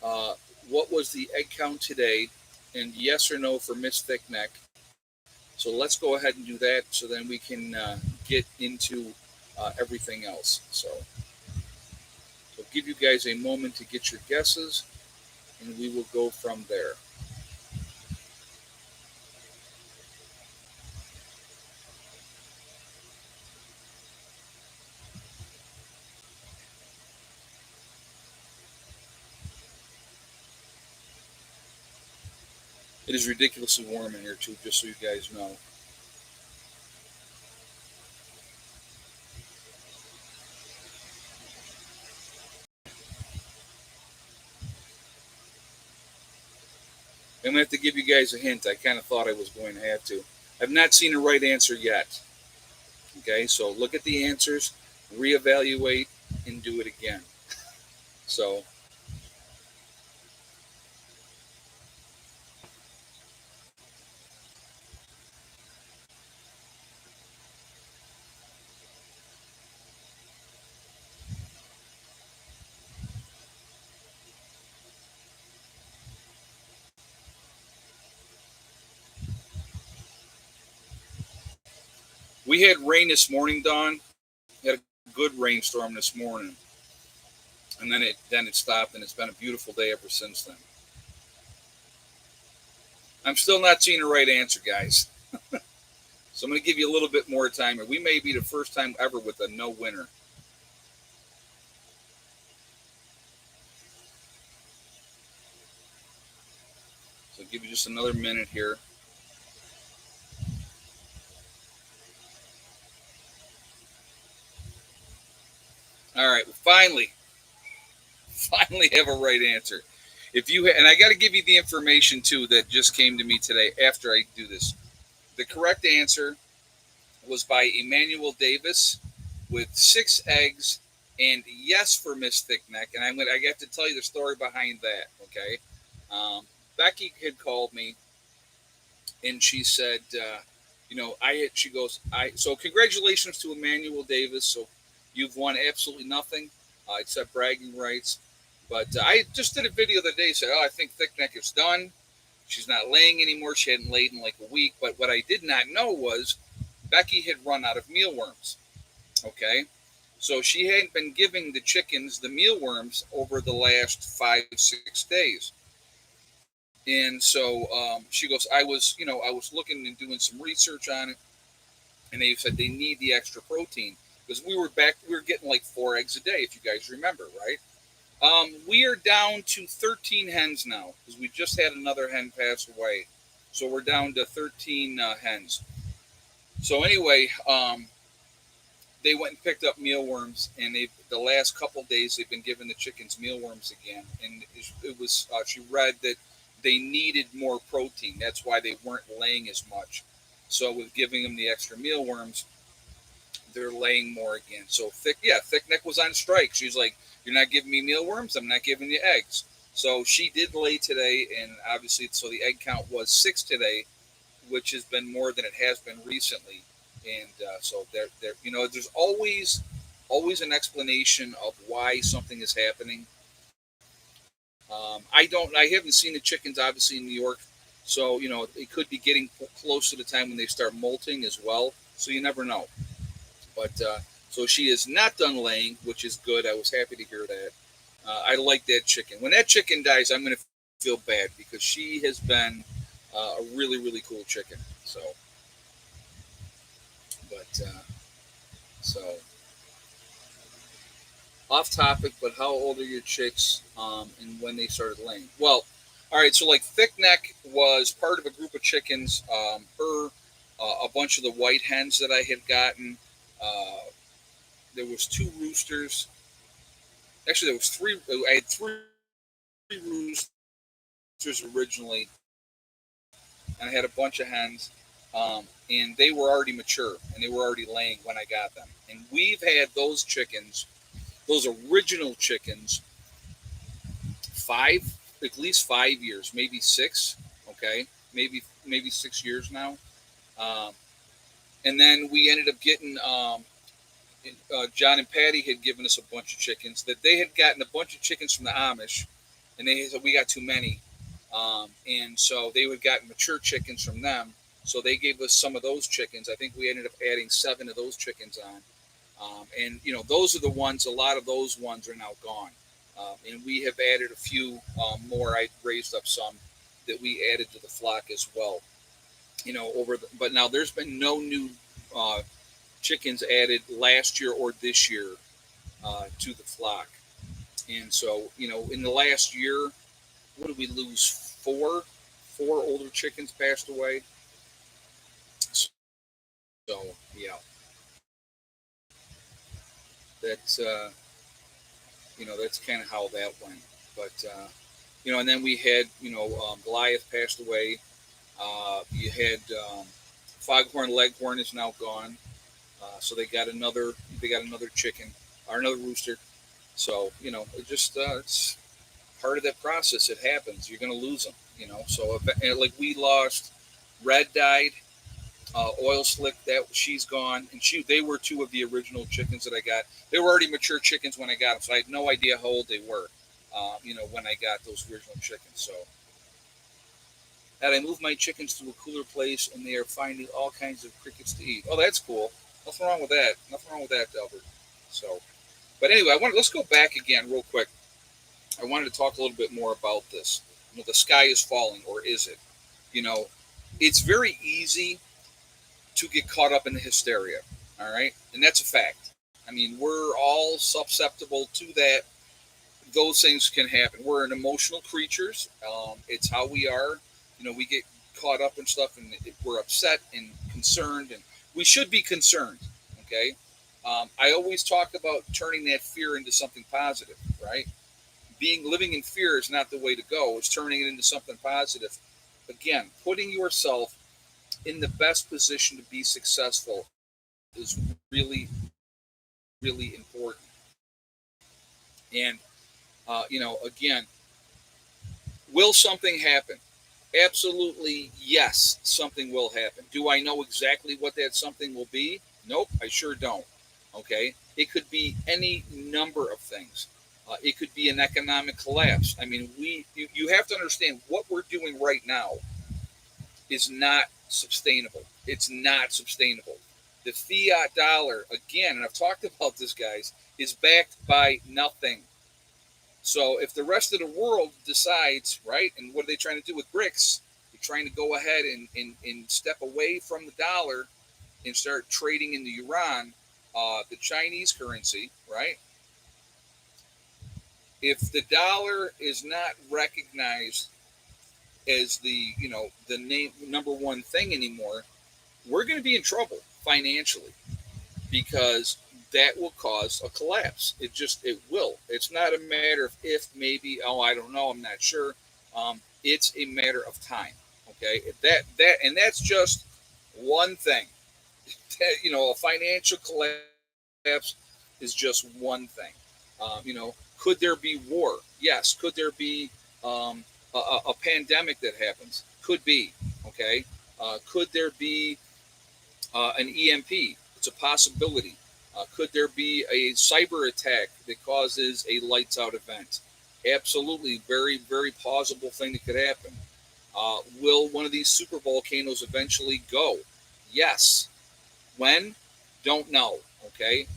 uh, what was the egg count today? And yes or no for Miss Thickneck. So let's go ahead and do that, so then we can get into everything else. So give you guys a moment to get your guesses, and we will go from there. It is ridiculously warm in here too, just so you guys know. I'm gonna have to give you guys a hint. I kind of thought I was going to have to. I've not seen a right answer yet. Okay, so look at the answers, reevaluate, and do it again. So we had rain this morning, Dawn. We had a good rainstorm this morning, and then it stopped, and it's been a beautiful day ever since then. I'm still not seeing a right answer, guys. So I'm going to give you a little bit more time. We may be the first time ever with a no winner. So I'll give you just another minute here. All right, finally have a right answer. If you and I got to give you the information too that just came to me today after I do this. The correct answer was by Emmanuel Davis with 6 eggs, and yes for Miss Thickneck. And I have to tell you the story behind that. Okay, Becky had called me, and she said, she goes, so congratulations to Emmanuel Davis. So you've won absolutely nothing except bragging rights. But I just did a video the other day, said, oh, I think Thickneck is done. She's not laying anymore. She hadn't laid in like a week. But what I did not know was Becky had run out of mealworms. Okay. So she hadn't been giving the chickens the mealworms over the last 5, 6 days. And so she goes, I was looking and doing some research on it, and they said they need the extra protein because we were getting like 4 eggs a day, if you guys remember, right? We are down to 13 hens now because we just had another hen pass away, so we're down to 13 hens. So anyway, they went and picked up mealworms, and the last couple days they've been giving the chickens mealworms again, and it was she read that they needed more protein. That's why they weren't laying as much. So with giving them the extra mealworms, they're laying more again. So Thickneck was on strike. She's like, "You're not giving me mealworms. I'm not giving you eggs." So she did lay today, and obviously, so the egg count was 6 today, which has been more than it has been recently. And so there's always an explanation of why something is happening. I haven't seen the chickens obviously in New York, so it could be getting close to the time when they start molting as well. So you never know. But so she is not done laying, which is good. I was happy to hear that. I like that chicken. When that chicken dies, I'm going to feel bad because she has been a really really cool chicken. So, but so off topic, but how old are your chicks and when they started laying? Well, all right, so like Thickneck was part of a group of chickens. A bunch of the white hens that I had gotten. There was 2 roosters. Actually, there was 3. I had 3 roosters originally, and I had a bunch of hens. And they were already mature, and they were already laying when I got them. And we've had those chickens, those original chickens, at least 5 years, maybe 6. Okay, maybe 6 years now. Um, and then we ended up getting John and Patty had given us a bunch of chickens that they had gotten a bunch of chickens from the Amish, and they said we got too many, and so they had gotten mature chickens from them. So they gave us some of those chickens. I think we ended up adding 7 of those chickens on, and those are the ones. A lot of those ones are now gone. And we have added a few more. I raised up some that we added to the flock as well. But now there's been no new uh, chickens added last year or this year to the flock. And so, in the last year, what did we lose? Four older chickens passed away. So yeah, that's that's kind of how that went. But and then we had Goliath passed away. You had Foghorn Leghorn is now gone. So they got another chicken or another rooster. So it's part of that process. It happens. You're going to lose them. So like we lost, Red died. Oil Slick, that she's gone, and they were two of the original chickens that I got. They were already mature chickens when I got them, so I had no idea how old they were. When I got those original chickens. So and I moved my chickens to a cooler place, and they are finding all kinds of crickets to eat. Oh, that's cool. Nothing wrong with that. Nothing wrong with that, Delbert. So, but anyway, let's go back again real quick. I wanted to talk a little bit more about this. The sky is falling, or is it? You know, it's very easy to get caught up in the hysteria. All right, and that's a fact. I mean, we're all susceptible to that. Those things can happen. We're an emotional creatures. It's how we are. We get caught up in stuff, and we're upset and concerned, and we should be concerned. Okay. I always talk about turning that fear into something positive, right? Living in fear is not the way to go. It's turning it into something positive. Again, putting yourself in the best position to be successful is really, really important. And again, will something happen? Absolutely, yes, something will happen. Do I know exactly what that something will be? Nope, I sure don't. Okay, it could be any number of things. It could be an economic collapse. I mean, you have to understand what we're doing right now is not sustainable. It's not sustainable. The fiat dollar, again, and I've talked about this, guys, is backed by nothing. So if the rest of the world decides, right, and what are they trying to do with BRICS? They're trying to go ahead and step away from the dollar and start trading in the yuan, the Chinese currency, right? If the dollar is not recognized as the number one thing anymore, we're going to be in trouble financially because that will cause a collapse. It will. It's not a matter of if, maybe, oh, I don't know, I'm not sure. It's a matter of time. Okay, and that's just one thing. A financial collapse is just one thing. Could there be war? Yes. Could there be a pandemic that happens? Could be. Okay. Could there be an EMP? It's a possibility. Could there be a cyber attack that causes a lights out event? Absolutely, very, very plausible thing that could happen. Will one of these super volcanoes eventually go? Yes. When? Don't know. Okay.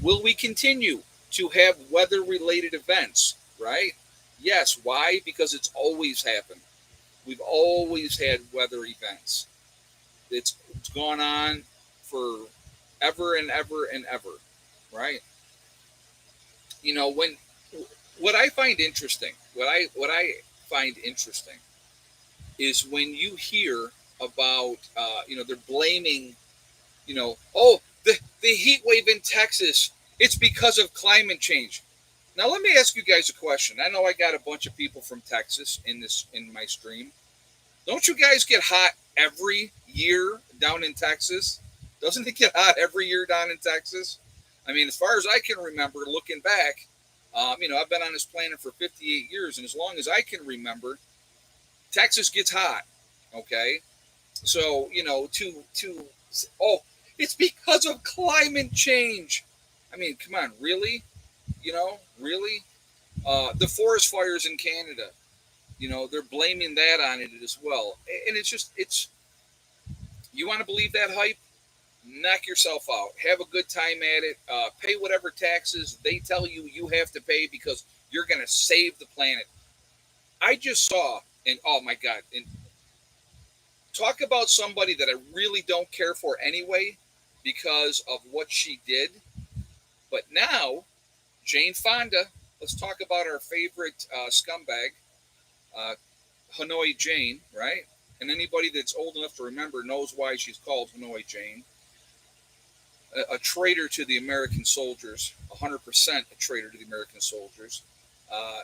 Will we continue to have weather related events? Right? Yes. Why? Because it's always happened. We've always had weather events. It's gone on for ever and ever and ever, right? When what I find interesting, what I find interesting is when you hear about, they're blaming, oh, the heat wave in Texas, it's because of climate change. Now let me ask you guys a question. I know I got a bunch of people from Texas in my stream. Don't you guys get hot every year down in Texas? Doesn't it get hot every year down in Texas? I mean, as far as I can remember, looking back, I've been on this planet for 58 years, and as long as I can remember, Texas gets hot. Okay, so oh, it's because of climate change. I mean, come on, really? Really? The forest fires in Canada. They're blaming that on it as well, and it's you want to believe that hype? Knock yourself out. Have a good time at it. Pay whatever taxes they tell you have to pay because You're going to save the planet. I just saw, and oh my God, and talk about somebody that I really don't care for anyway because of what she did. But now, Jane Fonda, let's talk about our favorite scumbag, uh, Hanoi Jane, right? And anybody that's old enough to remember knows why she's called Hanoi Jane. A traitor to the American soldiers, 100% a traitor to the American soldiers. Uh,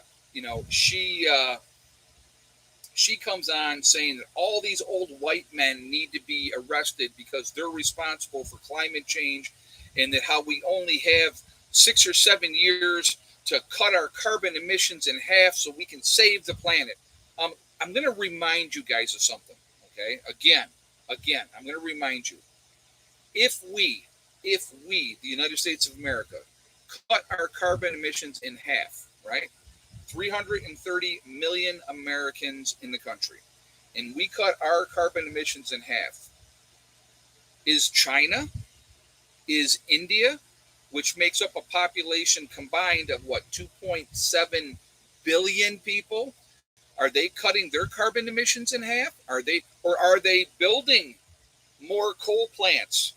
she comes on saying that all these old white men need to be arrested because they're responsible for climate change, and that how we only have 6 or 7 years to cut our carbon emissions in half so we can save the planet. I'm going to remind you guys of something. Okay, again, I'm going to remind you. If we, the United States of America, cut our carbon emissions in half, right? 330 million Americans in the country, and we cut our carbon emissions in half. Is China, is India, which makes up a population combined of what, 2.7 billion people, are they cutting their carbon emissions in half? Are they building more coal plants?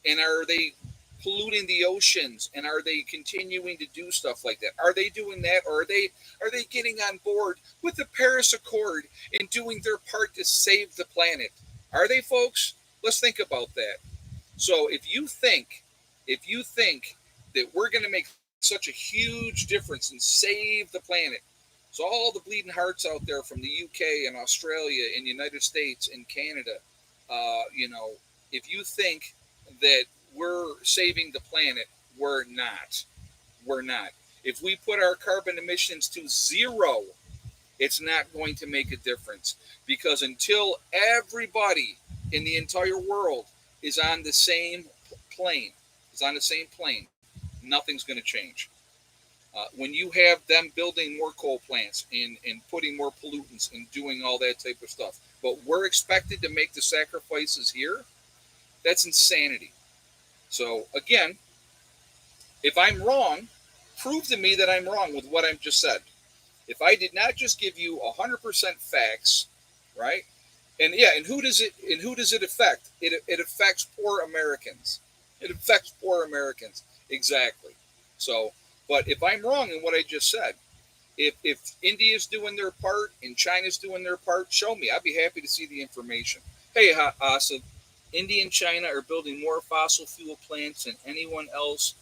And are they polluting the oceans? And are they continuing to do stuff like that? Are they doing that, or are they getting on board with the Paris Accord and doing their part to save the planet? Are they, folks? Let's think about that. So if you think that we're going to make such a huge difference and save the planet, so all the bleeding hearts out there from the UK and Australia and the United States and Canada, if you think that we're saving the planet, we're not. We're not. If we put our carbon emissions to zero, it's not going to make a difference, because until everybody in the entire world is on the same plane, nothing's going to change. When you have them building more coal plants and putting more pollutants and doing all that type of stuff, but we're expected to make the sacrifices here, that's insanity. So again, if I'm wrong, prove to me that I'm wrong with what I've just said. If I did not just give you 100% facts, right? And yeah, and who does it affect? It affects poor Americans. It affects poor Americans. Exactly. So, but if I'm wrong in what I just said, if India's doing their part and China's doing their part, show me. I'd be happy to see the information. Hey, Asa, India and China are building more fossil fuel plants than anyone else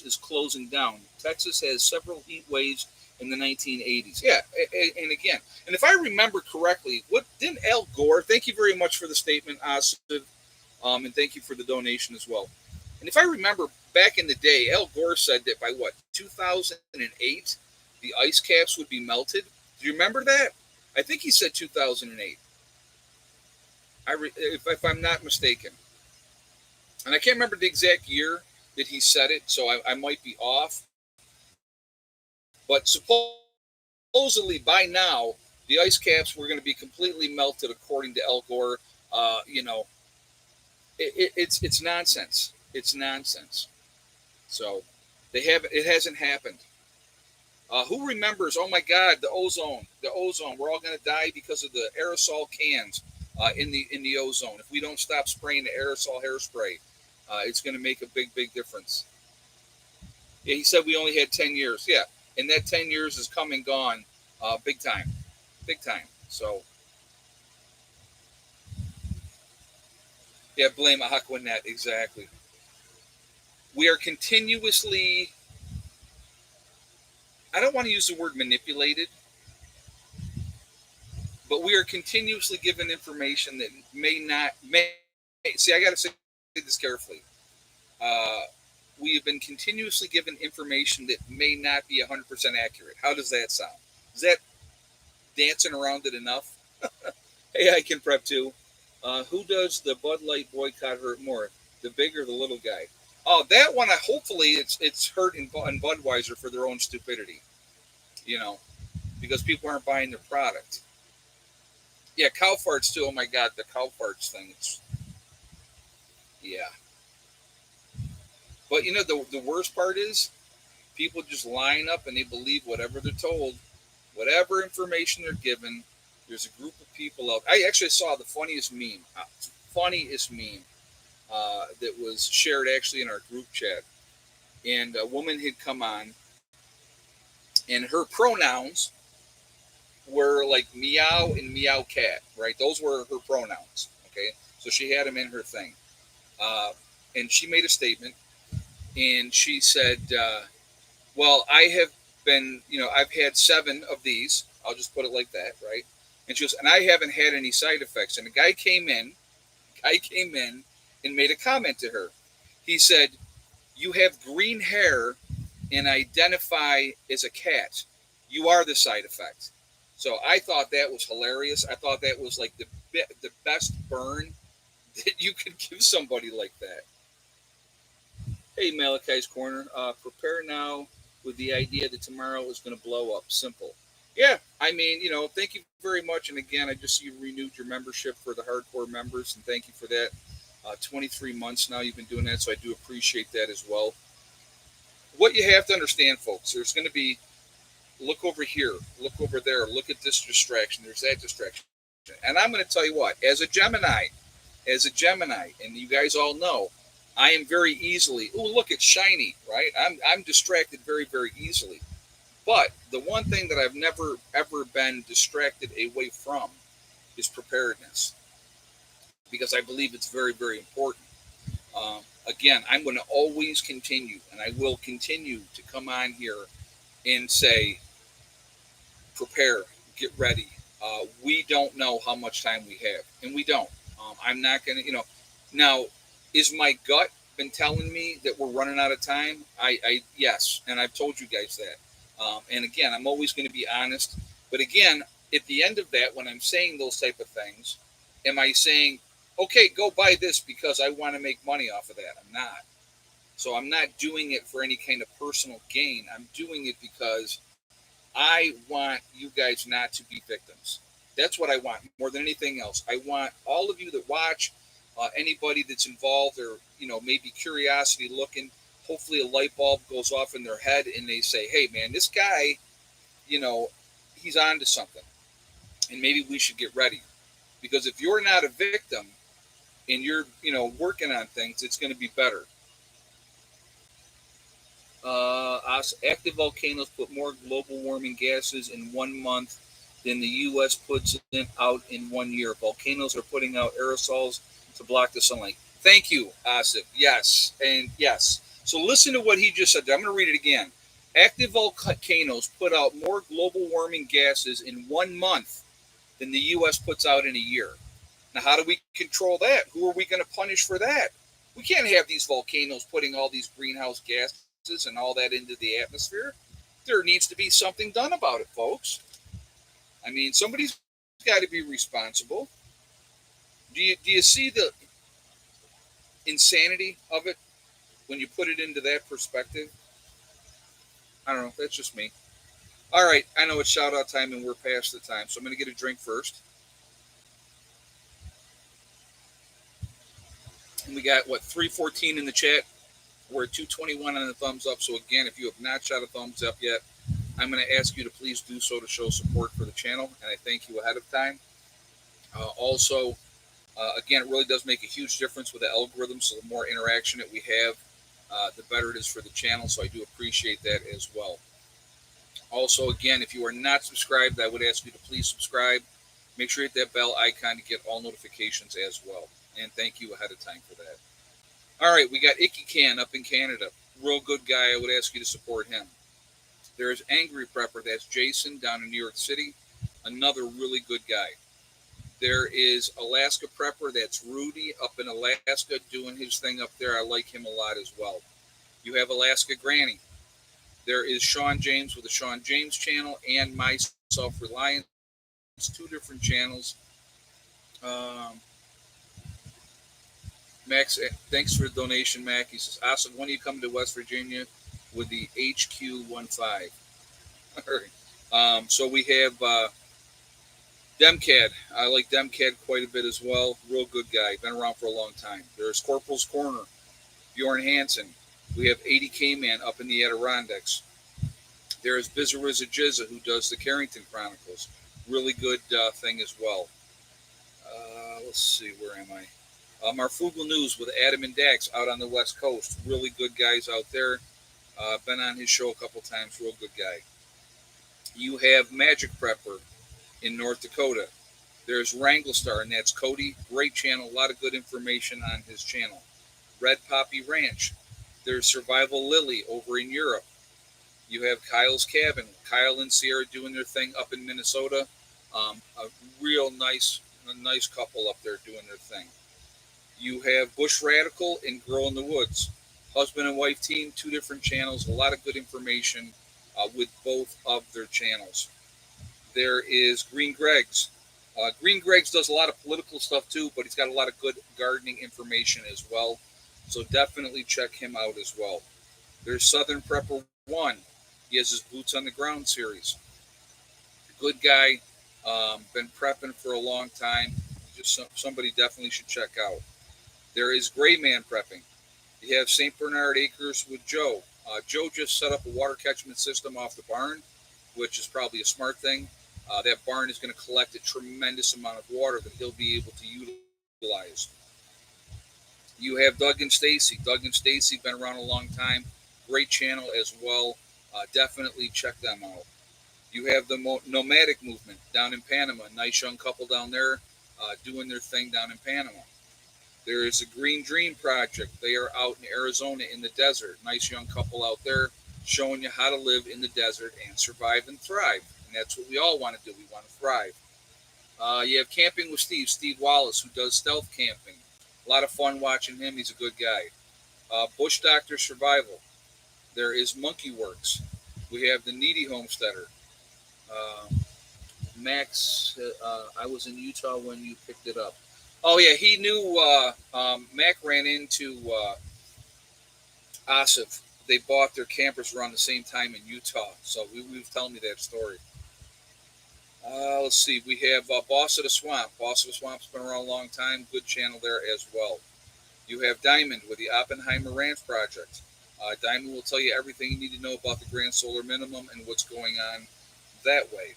is closing down. Texas has several heat waves in the 1980s. Yeah, and again, and if I remember correctly, what didn't Al Gore? Thank you very much for the statement, Asa, and thank you for the donation as well. And if I remember back in the day, Al Gore said that by what, 2008, the ice caps would be melted. Do you remember that? I think he said 2008. If I'm not mistaken, and I can't remember the exact year that he said it, so I might be off. But supposedly by now, the ice caps were going to be completely melted, according to Al Gore. It's nonsense. It's nonsense. So it hasn't happened. Who remembers? Oh my God, the ozone. The ozone. We're all going to die because of the aerosol cans in the ozone. If we don't stop spraying the aerosol hairspray, it's going to make a big difference. Yeah, he said we only had 10 years. Yeah, and that 10 years is come and gone, big time, big time. So yeah, blame Aquanet, exactly. We are continuously. I don't want to use the word manipulated, but we are continuously given information that may see. I got to say this carefully. Uh, we have been continuously given information that may not be 100% accurate. How does that sound? Is that dancing around it enough? Hey, I can prep too. Who does the Bud Light boycott hurt more, the big or the little guy? Oh, that one. Hopefully, it's hurt in Budweiser for their own stupidity. You know, because people aren't buying their product. Yeah, cow farts too. Oh my God, the cow farts thing. Yeah, but the worst part is People just line up and they believe whatever they're told, whatever information they're given. There's a group of people out. I actually saw the funniest meme that was shared actually in our group chat, and a woman had come on, and her pronouns were like meow and meow cat, right? Those were her pronouns. Okay, so she had them in her thing, uh, and she made a statement, and she said, "Well, I have been, I've had 7 of these. I'll just put it like that, right?" And she goes, "And I haven't had any side effects." And the guy came in and made a comment to her. He said, "You have green hair and identify as a cat. You are the side effect." So I thought that was hilarious. I thought that was like the best burn that you could give somebody like that. Hey, Malachi's Corner, prepare now with the idea that tomorrow is going to blow up. Simple. Yeah, I mean, thank you very much. And again, I just see you renewed your membership for the hardcore members, and thank you for that. 23 months now you've been doing that, so I do appreciate that as well. What you have to understand, folks, there's going to be look over here, look over there, look at this distraction, there's that distraction. And I'm going to tell you what, as a Gemini, and you guys all know, I am very easily, oh, look, it's shiny, right? I'm distracted very, very easily. But the one thing that I've never, ever been distracted away from is preparedness, because I believe it's very, very important. Again, I'm going to always continue, and I will continue to come on here and say, prepare, get ready. We don't know how much time we have, and we don't. I'm not going to, now, is my gut been telling me that we're running out of time? Yes, and I've told you guys that. And again, I'm always going to be honest. But again, at the end of that, when I'm saying those type of things, am I saying, okay, go buy this because I want to make money off of that? I'm not. So I'm not doing it for any kind of personal gain. I'm doing it because I want you guys not to be victims. That's what I want more than anything else. I want all of you that watch, anybody that's involved, or maybe curiosity looking. Hopefully, a light bulb goes off in their head, and they say, "Hey, man, this guy, you know, he's on to something, and maybe we should get ready." Because if you're not a victim and you're, working on things, it's going to be better. Active volcanoes put more global warming gases in 1 month than the U.S. puts out in 1 year. Volcanoes are putting out aerosols to block the sunlight. Thank you, Asif. Yes, and yes. So listen to what he just said. I'm going to read it again. Active volcanoes put out more global warming gases in 1 month than the U.S. puts out in a year. Now, how do we control that? Who are we going to punish for that? We can't have these volcanoes putting all these greenhouse gases and all that into the atmosphere. There needs to be something done about it, folks. I mean, somebody's got to be responsible. Do you see the insanity of it when you put it into that perspective? I don't know. That's just me. All right. I know it's shout out time and we're past the time, so I'm going to get a drink first. And we got, what, 314 in the chat. We're at 221 on the thumbs up. So, again, if you have not shot a thumbs up yet, I'm going to ask you to please do so to show support for the channel. And I thank you ahead of time. Also, again, it really does make a huge difference with the algorithm. So, the more interaction that we have, the better it is for the channel. So, I do appreciate that as well. Also, again, if you are not subscribed, I would ask you to please subscribe. Make sure you hit that bell icon to get all notifications as well. And thank you ahead of time for that. All right, we got Icky Can up in Canada. Real good guy. I would ask you to support him. There's Angry Prepper. That's Jason down in New York City. Another really good guy. There is Alaska Prepper. That's Rudy up in Alaska doing his thing up there. I like him a lot as well. You have Alaska Granny. There is Sean James with the Sean James channel and My Self-Reliance. It's 2 different channels. Max, thanks for the donation, Mac. He says, awesome. When do you come to West Virginia with the HQ15? All right. So we have Demcad. I like Demcad quite a bit as well. Real good guy. Been around for a long time. There's Corporal's Corner. Bjorn Hansen. We have 80K Man up in the Adirondacks. There's Bizariza Jizza, who does the Carrington Chronicles. Really good thing as well. Let's see, where am I? Marfugal News with Adam and Dax out on the West Coast. Really good guys out there. Been on his show a couple times. Real good guy. You have Magic Prepper in North Dakota. There's Wrangle Star, and that's Cody. Great channel. A lot of good information on his channel. Red Poppy Ranch. There's Survival Lily over in Europe. You have Kyle's Cabin. Kyle and Sierra doing their thing up in Minnesota. A real nice couple up there doing their thing. You have Bush Radical and Girl in the Woods. Husband and wife team, 2 different channels. A lot of good information with both of their channels. There is Green Greg's. Green Greg's does a lot of political stuff too, but he's got a lot of good gardening information as well. So definitely check him out as well. There's Southern Prepper 1. He has his Boots on the Ground series. Good guy. Been prepping for a long time. Just somebody definitely should check out. There is Gray Man Prepping. You have St. Bernard Acres with Joe. Joe just set up a water catchment system off the barn, which is probably a smart thing. That barn is going to collect a tremendous amount of water that he'll be able to utilize. You have Doug and Stacy. Doug and Stacy been around a long time. Great channel as well. Definitely check them out. You have the Nomadic Movement down in Panama. Nice young couple down there doing their thing down in Panama. There is a Green Dream Project. They are out in Arizona in the desert. Nice young couple out there showing you how to live in the desert and survive and thrive. And that's what we all want to do. We want to thrive. You have Camping with Steve Wallace, who does stealth camping. A lot of fun watching him. He's a good guy. Bush Doctor Survival. There is Monkey Works. We have the Needy Homesteader. Max, I was in Utah when you picked it up. Oh, yeah, he knew Mac ran into Asif. They bought their campers around the same time in Utah. So we've telling me that story. Let's see. We have Boss of the Swamp. Boss of the Swamp's been around a long time. Good channel there as well. You have Diamond with the Oppenheimer Ranch Project. Diamond will tell you everything you need to know about the Grand Solar Minimum and what's going on that way.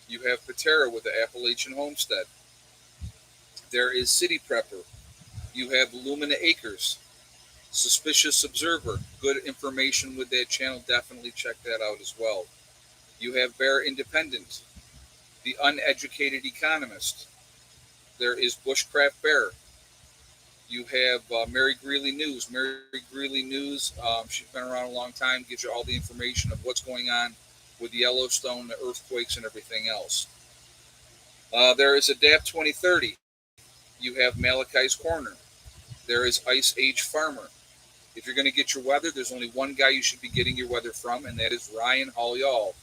You have Patera with the Appalachian Homestead. There is City Prepper. You have Lumina Acres. Suspicious Observer. Good information with that channel. Definitely check that out as well. You have Bear Independent. The Uneducated Economist. There is Bushcraft Bear. You have Mary Greeley News. Mary Greeley News, she's been around a long time, gives you all the information of what's going on with Yellowstone, the earthquakes, and everything else. There is Adapt 2030. You have Malachi's Corner. There is Ice Age Farmer. If you're going to get your weather, there's only one guy you should be getting your weather from, and that is Ryan Hall-Y'all.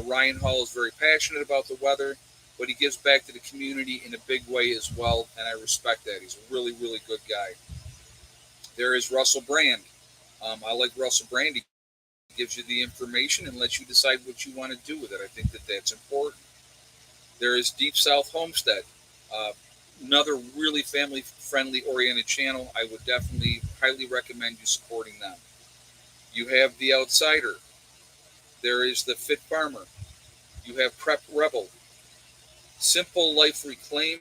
Ryan Hall is very passionate about the weather, but he gives back to the community in a big way as well, and I respect that. He's a really, really good guy. There is Russell Brand. I like Russell Brand. He gives you the information and lets you decide what you want to do with it. I think that that's important. There is Deep South Homestead. Another really family-friendly oriented channel. I would definitely highly recommend you supporting them. You have The Outsider. There is The Fit Farmer. You have Prep Rebel. Simple Life Reclaimed.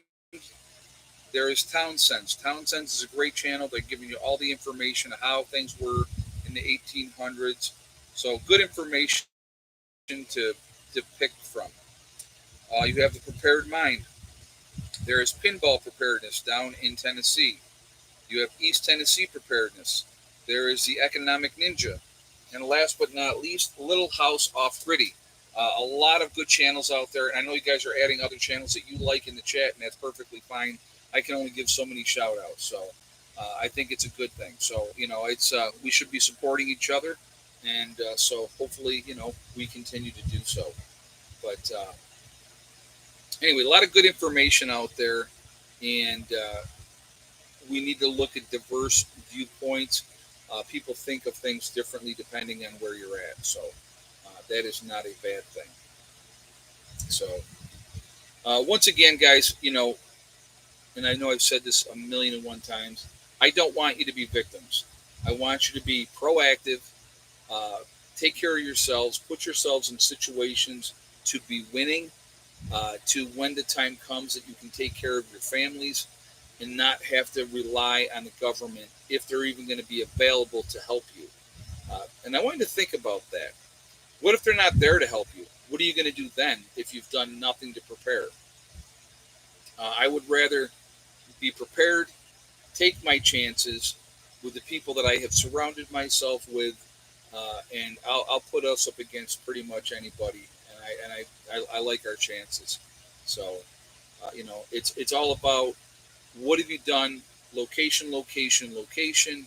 There is Townsends. Townsends is a great channel. They're giving you all the information of how things were in the 1800s. So good information to pick from. You have The Prepared Mind. There is Pinball Preparedness down in Tennessee. You have East Tennessee Preparedness. There is The Economic Ninja. And last but not least, Little House Off Gritty. A lot of good channels out there. And I know you guys are adding other channels that you like in the chat, and that's perfectly fine. I can only give so many shout outs. So I think it's a good thing. So, it's we should be supporting each other. And so hopefully, we continue to do so. But anyway, a lot of good information out there. And we need to look at diverse viewpoints. People think of things differently depending on where you're at. So that is not a bad thing. So once again, guys, and I know I've said this 1,000,001 times, I don't want you to be victims. I want you to be proactive. take care of yourselves, put yourselves in situations to be winning, to when the time comes that you can take care of your families and not have to rely on the government if they're even going to be available to help you. And I want you to think about that. What if they're not there to help you? What are you going to do then if you've done nothing to prepare? I would rather be prepared, take my chances with the people that I have surrounded myself with, and I'll put us up against pretty much anybody. And I like our chances. So it's all about what have you done, location, location, location,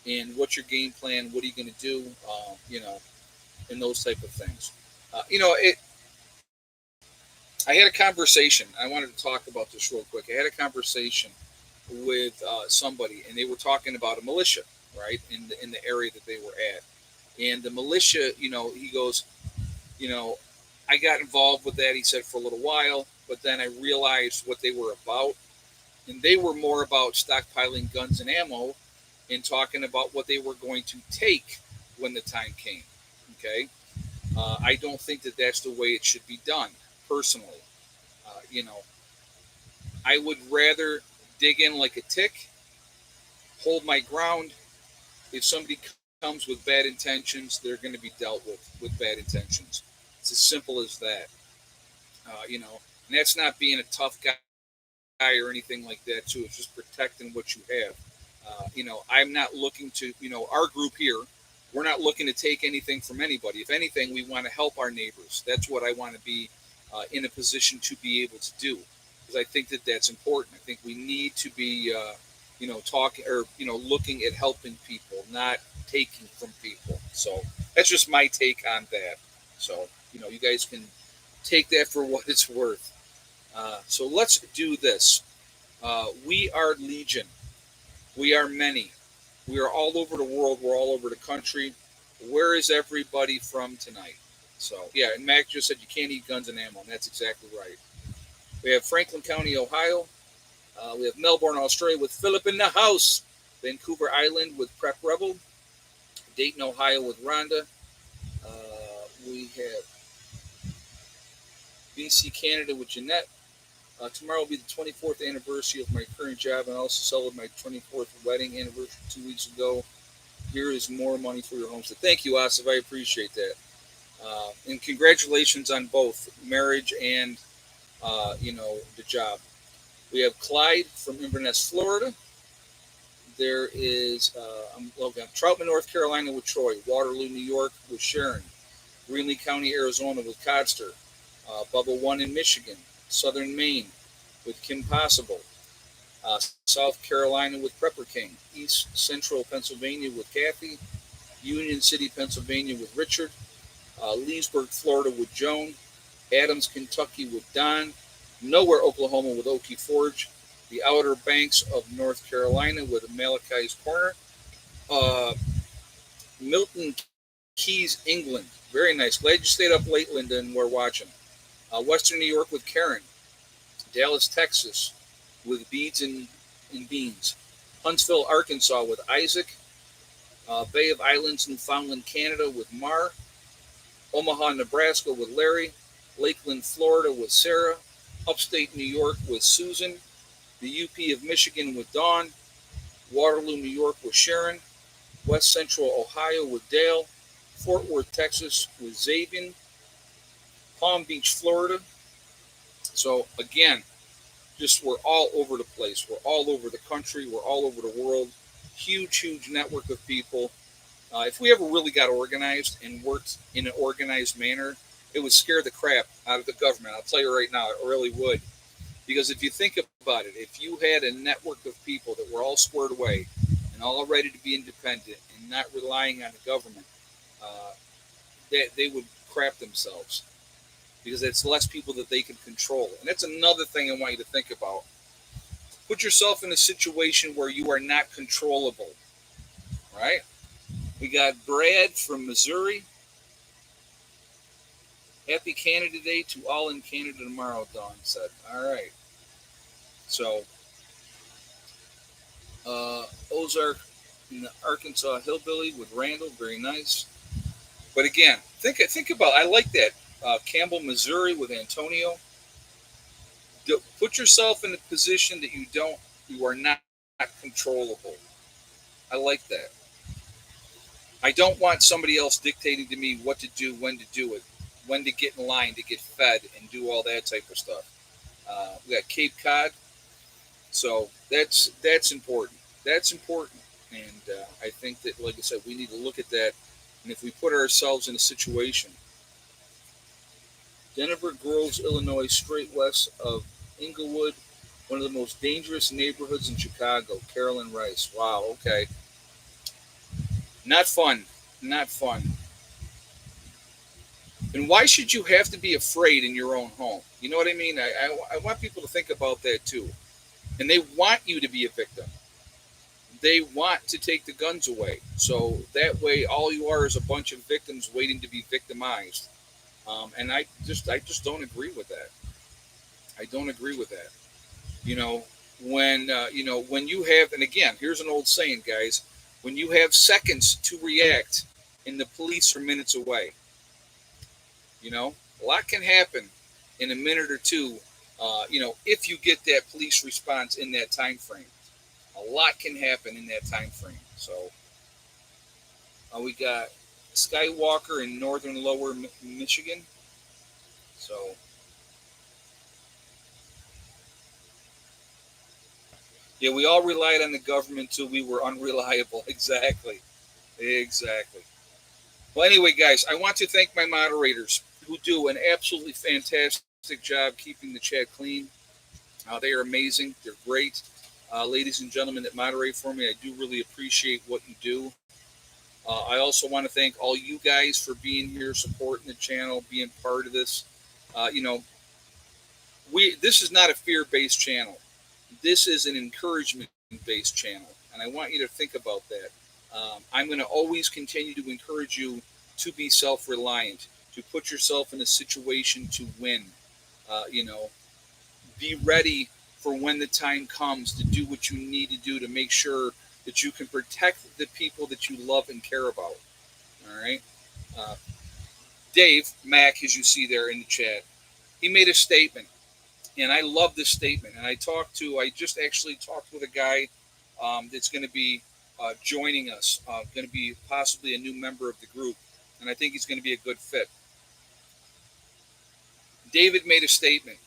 and what's your game plan? What are you going to do? And those type of things. It. I had a conversation. I wanted to talk about this real quick. I had a conversation with somebody, and they were talking about a militia, right, in the area that they were at. And the militia, he goes, you know, I got involved with that. He said for a little while, but then I realized what they were about, and they were more about stockpiling guns and ammo, and talking about what they were going to take when the time came. Okay, I don't think that that's the way it should be done, personally. Uh, you know, I would rather dig in like a tick, hold my ground. If somebody comes with bad intentions, they're going to be dealt with bad intentions. It's as simple as that. And that's not being a tough guy or anything like that. Too, it's just protecting what you have. I'm not looking to, our group here. We're not looking to take anything from anybody. If anything, we want to help our neighbors. That's what I want to be in a position to be able to do, because I think that that's important. I think we need to be, talking or looking at helping people, not taking from people. So that's just my take on that. So you guys can take that for what it's worth. So let's do this. We are Legion. We are many. We are all over the world. We're all over the country. Where is everybody from tonight? So, yeah, and Mac just said you can't eat guns and ammo, and that's exactly right. We have Franklin County, Ohio. We have Melbourne, Australia with Philip in the house. Vancouver Island with Prep Rebel. Dayton, Ohio with Rhonda. We have BC, Canada with Jeanette. Tomorrow will be the 24th anniversary of my current job, and I also celebrated my 24th wedding anniversary 2 weeks ago. Here is more money for your homestead. Thank you, Asif. I appreciate that. And congratulations on both marriage and, the job. We have Clyde from Inverness, Florida. There is Troutman, North Carolina with Troy. Waterloo, New York with Sharon. Greenlee County, Arizona with Codster. Bubba One in Michigan. Southern Maine with Kim Possible. South Carolina with Prepper King. East Central Pennsylvania with Kathy. Union City, Pennsylvania with Richard. Leesburg, Florida with Joan. Adams, Kentucky with Don. Nowhere, Oklahoma with Okie Forge. The Outer Banks of North Carolina with Malachi's Corner. Milton Keys, England. Very nice. Glad you stayed up late, Linda, and we're watching. Western New York with Karen. Dallas, Texas with Beads and Beans. Huntsville, Arkansas with Isaac. Bay of Islands, Newfoundland, Canada with Mar. Omaha, Nebraska with Larry. Lakeland, Florida with Sarah. Upstate New York with Susan. The UP of Michigan with Dawn. Waterloo, New York with Sharon. West Central Ohio with Dale. Fort Worth, Texas with Zabian. Palm Beach, Florida. So again, just we're all over the place. We're all over the country. We're all over the world. Huge network of people. If we ever really got organized and worked in an organized manner, it would scare the crap out of the government. I'll tell you right now, it really would. Because if you think about it, if you had a network of people that were all squared away and all ready to be independent and not relying on the government, they would crap themselves, because it's less people that they can control. And that's another thing I want you to think about. Put yourself in a situation where you are not controllable, right? We got Brad from Missouri. Happy Canada Day to all in Canada tomorrow, Dawn said. All right. So, Ozark in the Arkansas Hillbilly with Randall. Very nice. But again, think about. I like that Campbell, Missouri, with Antonio. Put yourself in a position that you are not controllable. I like that. I don't want somebody else dictating to me what to do, when to do it, when to get in line to get fed, and do all that type of stuff. We got Cape Cod, so that's important. That's important, and I think that, like I said, we need to look at that. And if we put ourselves in a situation, Denver Groves, Illinois, straight west of Inglewood, one of the most dangerous neighborhoods in Chicago. Carolyn Rice. Wow. Okay. Not fun. Not fun. And why should you have to be afraid in your own home? You know what I mean? I want people to think about that too. And they want you to be a victim. They want to take the guns away. So that way, all you are is a bunch of victims waiting to be victimized. And I just don't agree with that. I don't agree with that. You know, when you have, and again, here's an old saying, guys: when you have seconds to react, and the police are minutes away. A lot can happen in a minute or two. If you get that police response in that time frame, a lot can happen in that time frame. So we got Skywalker in northern Lower Michigan. So yeah, we all relied on the government till we were unreliable. Exactly, exactly. Well, anyway, guys, I want to thank my moderators who do an absolutely fantastic job keeping the chat clean. They are amazing. They're great. Ladies and gentlemen that moderate for me, I do really appreciate what you do. I also want to thank all you guys for being here, supporting the channel, being part of this. Uh, you know, this is not a fear-based channel. This is an encouragement-based channel, and I want you to think about that. I'm going to always continue to encourage you to be self-reliant, to put yourself in a situation to win. Uh, you know, be ready for when the time comes to do what you need to do to make sure that you can protect the people that you love and care about. All right. Uh, Dave Mack, as you see there in the chat, he made a statement, and I love this statement. And I just actually talked with a guy that's going to be joining us, going to be possibly a new member of the group, and I think he's going to be a good fit. David made a statement.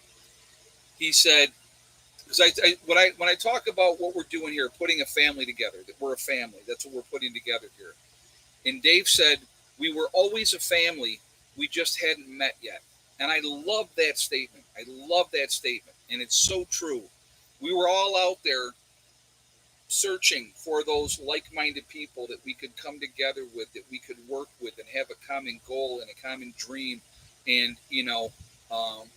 He said, because when I talk about what we're doing here, putting a family together, that we're a family, that's what we're putting together here. And Dave said, we were always a family, we just hadn't met yet. And I love that statement. I love that statement. And it's so true. We were all out there searching for those like-minded people that we could come together with, that we could work with, and have a common goal and a common dream. And um,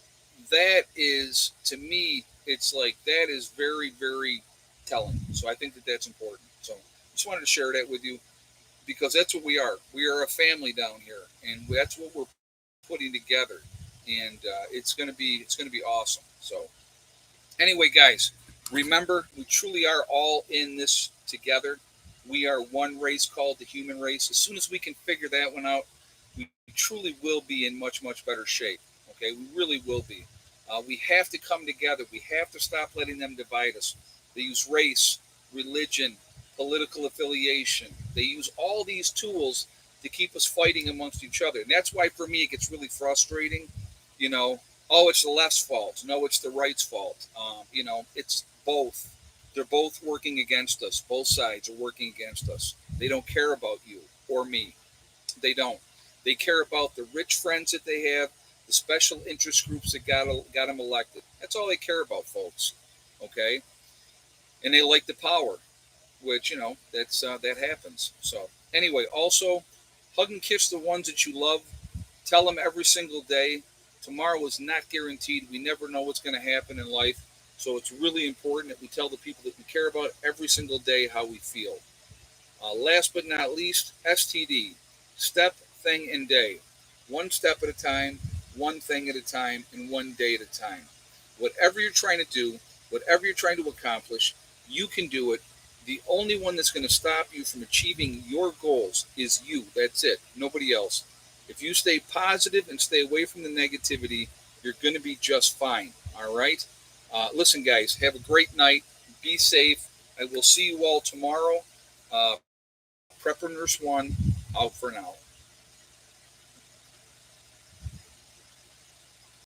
that is, to me, it's like that is very, very telling. So I think that that's important. So just wanted to share that with you, because that's what we are. We are a family down here, and that's what we're putting together. And it's gonna be awesome. So anyway, guys, remember, we truly are all in this together. We are one race called the human race. As soon as we can figure that one out, we truly will be in much, much better shape. Okay, we really will be. We have to come together. We have to stop letting them divide us. They use race, religion, political affiliation. They use all these tools to keep us fighting amongst each other. And that's why, for me, it gets really frustrating. You know, oh, it's the left's fault. No, it's the right's fault. It's both. They're both working against us. Both sides are working against us. They don't care about you or me. They don't. They care about the rich friends that they have, the special interest groups that got them elected. That's all they care about, folks. Okay, and they like the power, which that happens. So anyway, also hug and kiss the ones that you love. Tell them every single day. Tomorrow is not guaranteed. We never know what's going to happen in life. So it's really important that we tell the people that we care about every single day how we feel. Last but not least, STD, step, thing, and day. One step at a time, one thing at a time, and one day at a time. Whatever you're trying to do, whatever you're trying to accomplish, you can do it. The only one that's going to stop you from achieving your goals is you. That's it. Nobody else. If you stay positive and stay away from the negativity, you're going to be just fine. All right. Listen, guys, have a great night. Be safe. I will see you all tomorrow. Prepper Nurse One, out for now.